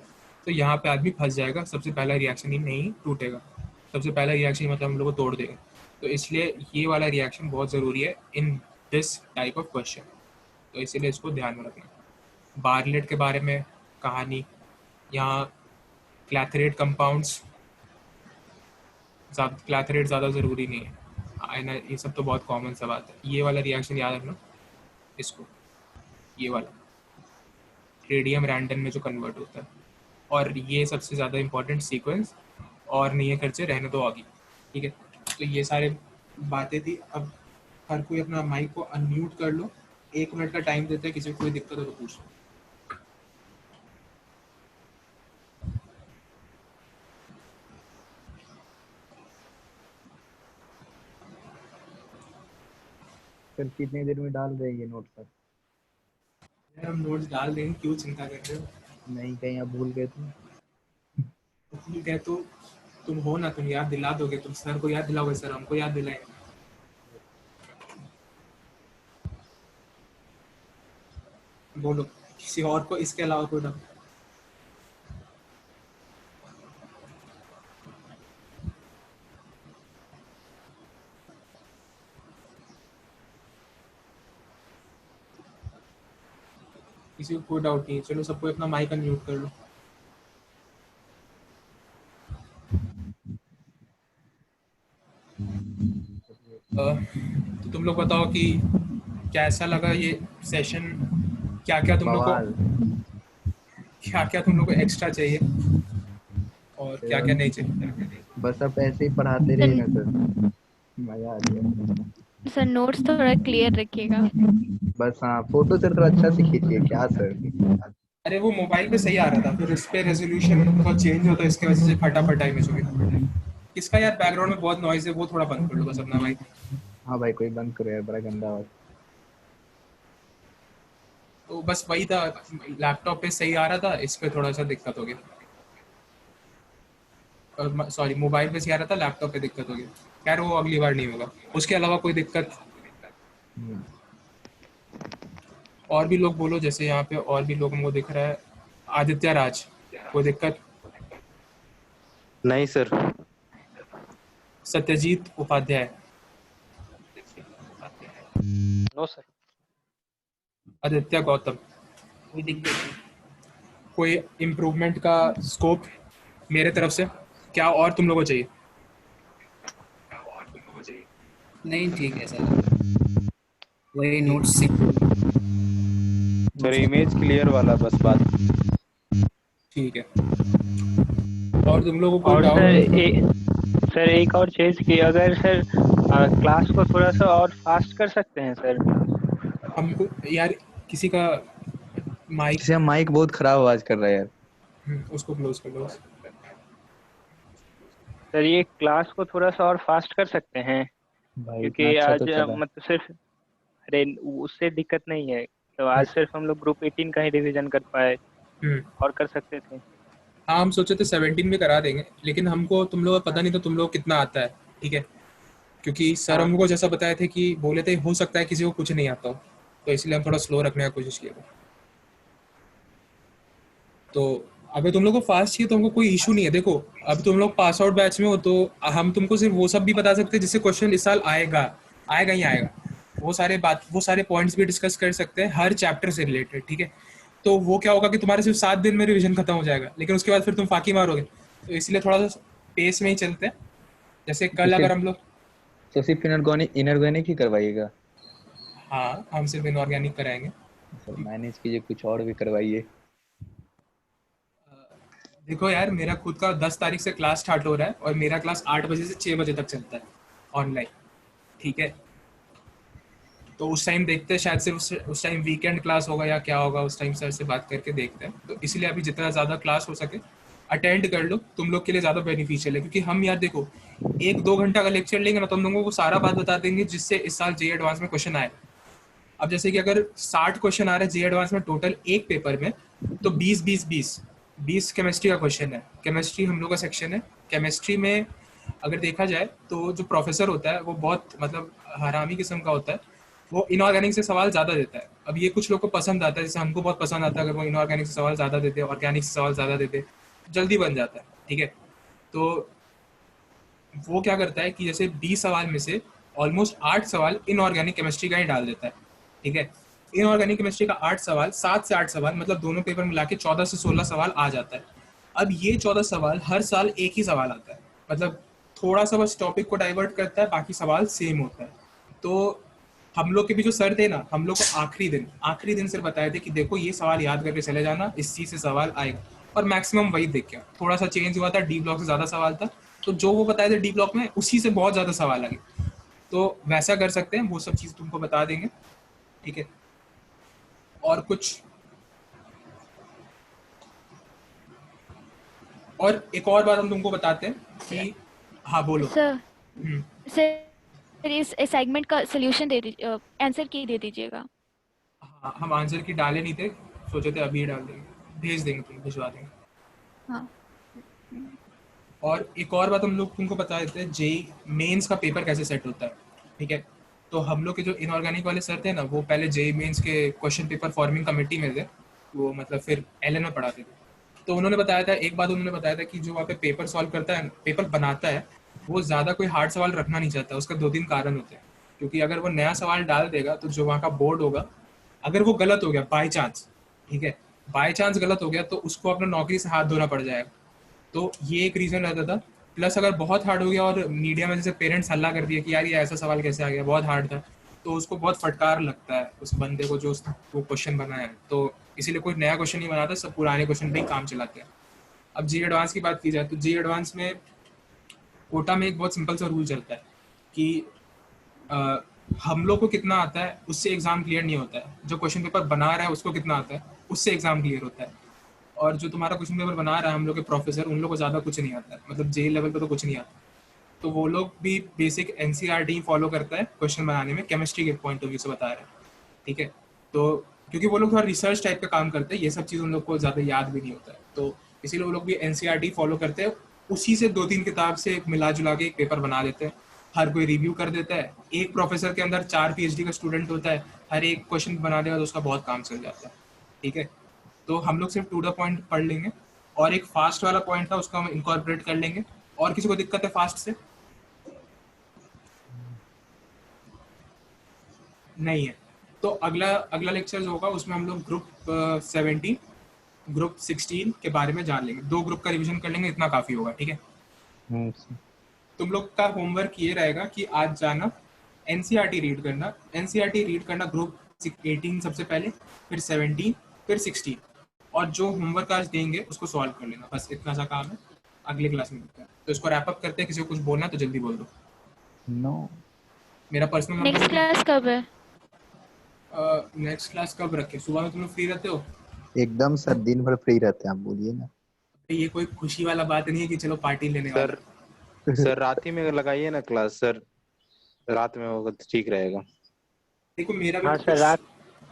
तो यहाँ पे आदमी फंस जाएगा, सबसे पहला रिएक्शन ही नहीं टूटेगा, सबसे पहला रिएक्शन मतलब हम लोग को तोड़ देगा। तो इसलिए ये वाला रिएक्शन बहुत ज़रूरी है in this type of question, तो इसीलिए इसको ध्यान में रखना। बार्लेट के बारे में कहानी, यहाँ क्लैथरेट कंपाउंड्स, क्लैथरेट ज़्यादा ज़रूरी नहीं है ना, ये सब तो बहुत कॉमन सा बात है। ये वाला रिएक्शन याद रखना इसको, ये वाला रेडियम रैंडम में जो कन्वर्ट होता है, और ये सबसे ज़्यादा इंपॉर्टेंट सीक्वेंस, और नहीं है खर्चे रहने दो आगे, ठीक है। तो ये सारे बातें थी। अब हर कोई अपना माइक को अनम्यूट कर लो, 1 मिनट का टाइम देते हैं, किसी को कोई दिक्कत हो तो पूछ लो। सर कितनी देर में डाल देंगे नोट सर? यार हम नोट्स डाल देंगे, क्यों चिंता कर रहे हो? नहीं कहीं आप भूल गए तो? भूल गए तो तुम हो ना, तुम याद दिला दोगे, तुम सर को याद दिलाओगे, सर हमको याद दिलाएंगे। बोलो किसी और को इसके अलावा कोई डाउट? किसी को कोई डाउट नहीं है, चलो सबको अपना माइक अनम्यूट कर लो। तो तुम लोग बताओ कि कैसा लगा ये सेशन, क्या क्या तुम लोग को बवाल तुम लोग को एक्स्ट्रा चाहिए और क्या क्या नहीं चाहिए। बस आप ऐसे ही पढ़ाते रहिए ना सर, मजा आ गया। सर नोट्स थोड़ा क्लियर रखिएगा। बस हाँ, फोटो सर थोड़ा अच्छा से खींचिए क्या सर। अरे वो मोबाइल पे सही आ रहा था, फिर इस पे रेजोल्यूशन थोड़ा चेंज होता है, इसकी वजह से फटाफट इमेज हो गई। इसका यार बैकग्राउंड में बहुत नॉइज है, वो थोड़ा बंद कर लो बस अपना भाई। हाँ भाई कोई बंद करो यार, बड़ा गंदा आवाज। तो बस वही था, लैपटॉप पे सही आ रहा था, इस पे थोड़ा सा दिक्कत हो गया। सॉरी, मोबाइल पे सही आ रहा था, लैपटॉप पे दिक्कत हो गया। खैर वो अगली बार नहीं होगा। उसके अलावा कोई दिक्कत? और भी लोग बोलो, जैसे यहाँ पे और भी लोग हमको दिख रहा है। आदित्य राज, कोई दिक्कत? नहीं sir. Satyajit Upadhyay, no sir. Aditya Gautam, कोई दिक्कत नहीं। कोई इम्प्रूवमेंट का स्कोप मेरे तरफ से? क्या और तुम लोगों को चाहिए? नहीं ठीक है सर, वही नोट्स से। सर इमेज क्लियर वाला बस बात। ठीक है। और तुम लोगों को और डाउट? सर एक और चीज कि अगर सर क्लास को थोड़ा सा और फास्ट कर सकते हैं सर। हमको यार किसी का माइक, किसी का माइक बहुत खराब आवाज कर रहा है यार। उसको क्लोज कर लो। सर ये क्लास को थोड़ा सा और फास्ट कर सकते हैं भाई क्योंकि इतना अच्छा आज तो चला। मतलब सिर्फ, अरे उससे दिक्कत नहीं है, तो आज सिर्फ हम लोग ग्रुप 18 का ही रिवीजन कर पाए, और कर सकते थे। हाँ, हम सोचे थे 17 में करा देंगे, लेकिन हमको तुम लोग पता नहीं था तुम लोग कितना आता है, ठीक है? क्योंकि सर हाँ। हमको जैसा बताए थे कि बोले थे हो सकता है किसी को कुछ नहीं आता हो, तो इसलिए हम थोड़ा स्लो रखने का कोशिश किया था। तो अगर तुम लोग को फास्ट चाहिए तो हमको कोई इशू नहीं है। देखो, अब तुम लोग पास आउट बैच में हो, तो हम तुमको सिर्फ वो सब भी बता सकते हैं जिससे क्वेश्चन इस साल आएगा ही आएगा। वो सारे पॉइंट्स भी डिस्कस कर सकते हैं हर चैप्टर से रिलेटेड, ठीक है? तो वो क्या होगा कि तुम्हारे सिर्फ 7 दिन में रिवीजन खत्म हो जाएगा, लेकिन उसके बाद फिर तुम फाकी मारोगे। तो इसलिए थोड़ा सा पेस में ही चलते हैं। जैसे कल अगर हम लोग, तो सिर्फ इनऑर्गेनिक ही करवाइएगा? हाँ, हम सिर्फ इनऑर्गेनिक कराएंगे। सर मैनेज कीजिए, कुछ और भी करवाइए। देखो यार, मेरा खुद का 10 तारीख से क्लास स्टार्ट हो रहा है, और मेरा क्लास 8 बजे से 6 बजे तक चलता है ऑनलाइन, ठीक है? तो उस टाइम देखते हैं, शायद से उस टाइम वीकेंड क्लास होगा या क्या होगा, उस टाइम सर से बात करके देखते हैं। तो इसलिए अभी जितना ज़्यादा क्लास हो सके अटेंड कर लो, तुम लोग के लिए ज़्यादा बेनिफिशियल है। क्योंकि हम यार देखो, 1-2 घंटा का लेक्चर लेंगे ना, तो हम लोगों को सारा बात बता देंगे जिससे इस साल जे एडवांस में क्वेश्चन आए। अब जैसे कि अगर 60 क्वेश्चन आ रहे हैं जे एडवांस में टोटल एक पेपर में, तो 20 केमिस्ट्री का क्वेश्चन है। केमिस्ट्री हम लोग का सेक्शन है। केमिस्ट्री में अगर देखा जाए तो जो प्रोफेसर होता है वो बहुत मतलब हरामी किस्म का होता है। वो इनऑर्गेनिक से सवाल ज़्यादा देता है। अब ये कुछ लोग को पसंद आता है, जैसे हमको बहुत पसंद आता है अगर वो इनऑर्गेनिक से सवाल ज़्यादा देते, ऑर्गेनिक से सवाल ज़्यादा देते, जल्दी बन जाता है, ठीक है? तो वो क्या करता है कि जैसे 20 सवाल में से ऑलमोस्ट 8 सवाल इनऑर्गेनिक केमिस्ट्री का ही डाल देता है, ठीक है? इनऑर्गेनिक केमिस्ट्री का 8 सवाल, 7 से 8 सवाल, मतलब दोनों पेपर मिला के 14 से 16 सवाल आ जाता है। अब ये 14 सवाल हर साल एक ही सवाल आता है, मतलब थोड़ा सा बस टॉपिक को डाइवर्ट करता है, बाकी सवाल सेम होता है। तो हम लोग के भी जो सर थे ना, हम लोग को आखिरी दिन सिर्फ बताए थे कि देखो ये सवाल याद करके चले जाना, इस चीज़ से सवाल आएगा, और मैक्सिमम वही देख के थोड़ा सा चेंज हुआ था, डी ब्लॉक से ज़्यादा सवाल था, तो जो वो बताए थे डी ब्लॉक में उसी से बहुत ज़्यादा सवाल आए। तो वैसा कर सकते हैं, वो सब चीज़ तुमको बता देंगे, ठीक है? और कुछ, और एक और बात हम तुमको बताते हैं कि, हाँ बोलो। सर इस असाइनमेंट का सॉल्यूशन दे दीजिए, आंसर की दे दीजिएगा। हाँ, हम आंसर की डाले नहीं थे, सोचे थे अभी डाल देंगे, भेज देंगे, तुम भिजवा देंगे। हाँ। और एक और बात हम लोग तुमको बता देते हैं, जेई मेंस का पेपर कैसे सेट होता है, ठीक है? तो हम लोग के जो इनऑर्गेनिक वाले सर थे ना, वो पहले जेई मेंस के क्वेश्चन पेपर फॉर्मिंग कमेटी में थे, वो मतलब फिर एलएन में पढ़ाते थे। तो उन्होंने बताया था, एक बात उन्होंने बताया था कि जो वहाँ पे पेपर सॉल्व करता है, पेपर बनाता है, वो ज़्यादा कोई हार्ड सवाल रखना नहीं चाहता। उसका 2-3 कारण होते हैं, क्योंकि अगर वो नया सवाल डाल देगा तो जो वहाँ का बोर्ड होगा, अगर वो गलत हो गया बाई चांस, ठीक है, बाई चांस गलत हो गया, तो उसको अपना नौकरी से हाथ धोना पड़ जाएगा। तो ये एक रीज़न रहता था। प्लस अगर बहुत हार्ड हो गया और मीडिया में जैसे पेरेंट्स हल्ला कर दिया कि यार ये ऐसा सवाल कैसे आ गया, बहुत हार्ड था, तो उसको बहुत फटकार लगता है उस बंदे को जो वो क्वेश्चन बनाया है। तो इसीलिए कोई नया क्वेश्चन नहीं बनाता, सब पुराने क्वेश्चन पे ही काम चलाते हैं। अब जी एडवांस की बात की जाए तो जी एडवांस में कोटा में एक बहुत सिंपल सा रूल चलता है कि अ, हम लोग को कितना आता है उससे एग्जाम क्लियर नहीं होता है, जो क्वेश्चन पेपर बना रहा है उसको कितना आता है उससे एग्जाम क्लियर होता है। और जो तुम्हारा क्वेश्चन पेपर बना रहा है हम लोग के प्रोफेसर, उन लोग को ज़्यादा कुछ नहीं आता है, मतलब जे लेवल पे तो कुछ नहीं आता। तो वो लोग भी बेसिक एनसीईआरटी फॉलो करता है क्वेश्चन बनाने में, केमिस्ट्री के पॉइंट ऑफ व्यू से बता रहे हैं, ठीक है। तो क्योंकि वो लोग थोड़ा रिसर्च टाइप का काम करते हैं, ये सब चीज़ उन लोग को ज़्यादा याद भी नहीं होता है, तो इसीलिए वो लोग भी एनसीईआरटी फॉलो करते हैं। उसी से 2-3 किताब से मिला जुला के एक पेपर बना देते हैं, हर कोई रिव्यू कर देता है। एक प्रोफेसर के अंदर 4 पीएचडी का स्टूडेंट होता है, हर एक क्वेश्चन बना देगा तो उसका बहुत काम चल जाता है, ठीक है। तो हम लोग सिर्फ टू द पॉइंट पढ़ लेंगे, और एक फास्ट वाला पॉइंट था उसको हम इनकॉर्पोरेट कर लेंगे। और किसी को दिक्कत है फास्ट से? नहीं है। तो अगला अगला लेक्चर जो होगा उसमें हम लोग ग्रुप 17 ग्रुप 16 के बारे में जान लेंगे, 2 ग्रुप का रिवीजन कर लेंगे, इतना काफ़ी होगा, ठीक है। तुम लोग का होमवर्क ये रहेगा कि आज जाना एनसीईआरटी रीड करना, एनसीईआरटी रीड करना ग्रुप 18 सबसे पहले, फिर 17, फिर 16, और जो होमवर्क आज देंगे उसको सॉल्व कर लेना, बस इतना सा काम है। अगले क्लास में मिलते हैं। तो इसको रैप अप करते हैं, किसी को कुछ बोलना है तो जल्दी बोल दो। नो, मेरा पर्सनल नेक्स्ट नंबर क्लास कब है? नेक्स्ट क्लास कब रखें? सुबह में तुम लोग फ्री रहते हो? एकदम सर, दिन भर फ्री रहते हैं, आप बोलिए ना। ये कोई खुशी वाला बात नहीं है कि चलो पार्टी लेने सर वाला। सर रात ही में लगाइए ना क्लास सर, रात में होगा तो ठीक रहेगा। देखो मेरा भी हाँ कुछ सर, रात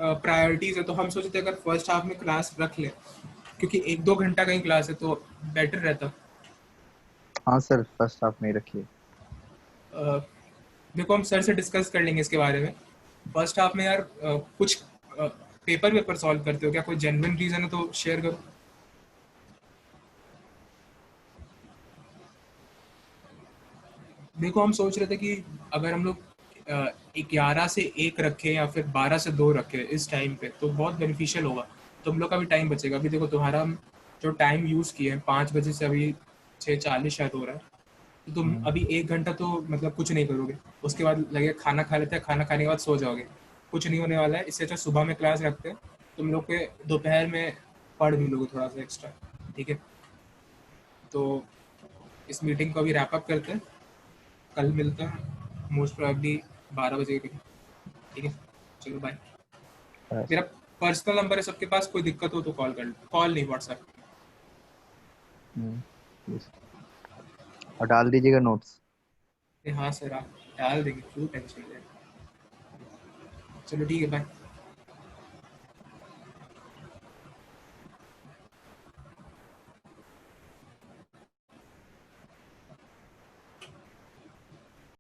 प्रायोरिटीज है, तो हम सोचते अगर फर्स्ट हाफ में क्लास रख ले, क्योंकि 1-2 घंटा कहीं क्लास है तो बेटर रहता। हाँ सर, फर्स्ट हाफ में रखिए। देखो हम सर से डिस्कस कर लेंगे इसके बारे में। फर्स्ट हाफ में यार कुछ पेपर सॉल्व करते हो क्या? कोई जेन्युइन रीजन है तो शेयर करो। देखो हम सोच रहे थे कि अगर हम लोग 11 से 1 रखें या फिर 12 से 2 रखें इस टाइम पे तो बहुत बेनिफिशियल होगा, तुम लोग का भी टाइम बचेगा। अभी देखो तुम्हारा जो टाइम यूज़ किए हैं 5 बजे से अभी 6:40 शायद हो रहा है, तो तुम अभी 1 घंटा तो मतलब कुछ नहीं करोगे, उसके बाद लगे खाना खा लेते हैं, खाना खाने के बाद सो जाओगे, कुछ नहीं होने वाला है। इससे अच्छा सुबह में क्लास रखते हैं, तुम लोग के दोपहर में पढ़ भी लोगे थोड़ा सा एक्स्ट्रा, ठीक है। तो इस मीटिंग को अभी रैप अप करते हैं, कल मिलते हैं मोस्ट प्रोबेबली 12 बजे के करीब, ठीक है। चलो बाय। मेरा पर्सनल नंबर है सबके पास, कोई दिक्कत हो तो कॉल कर लो, कॉल नहीं व्हाट्सएप। और डाल दीजिएगा नोट्स। हाँ सर आप डाल देंगे, क्यों टेंशन ले। चलो ठीक है बाय।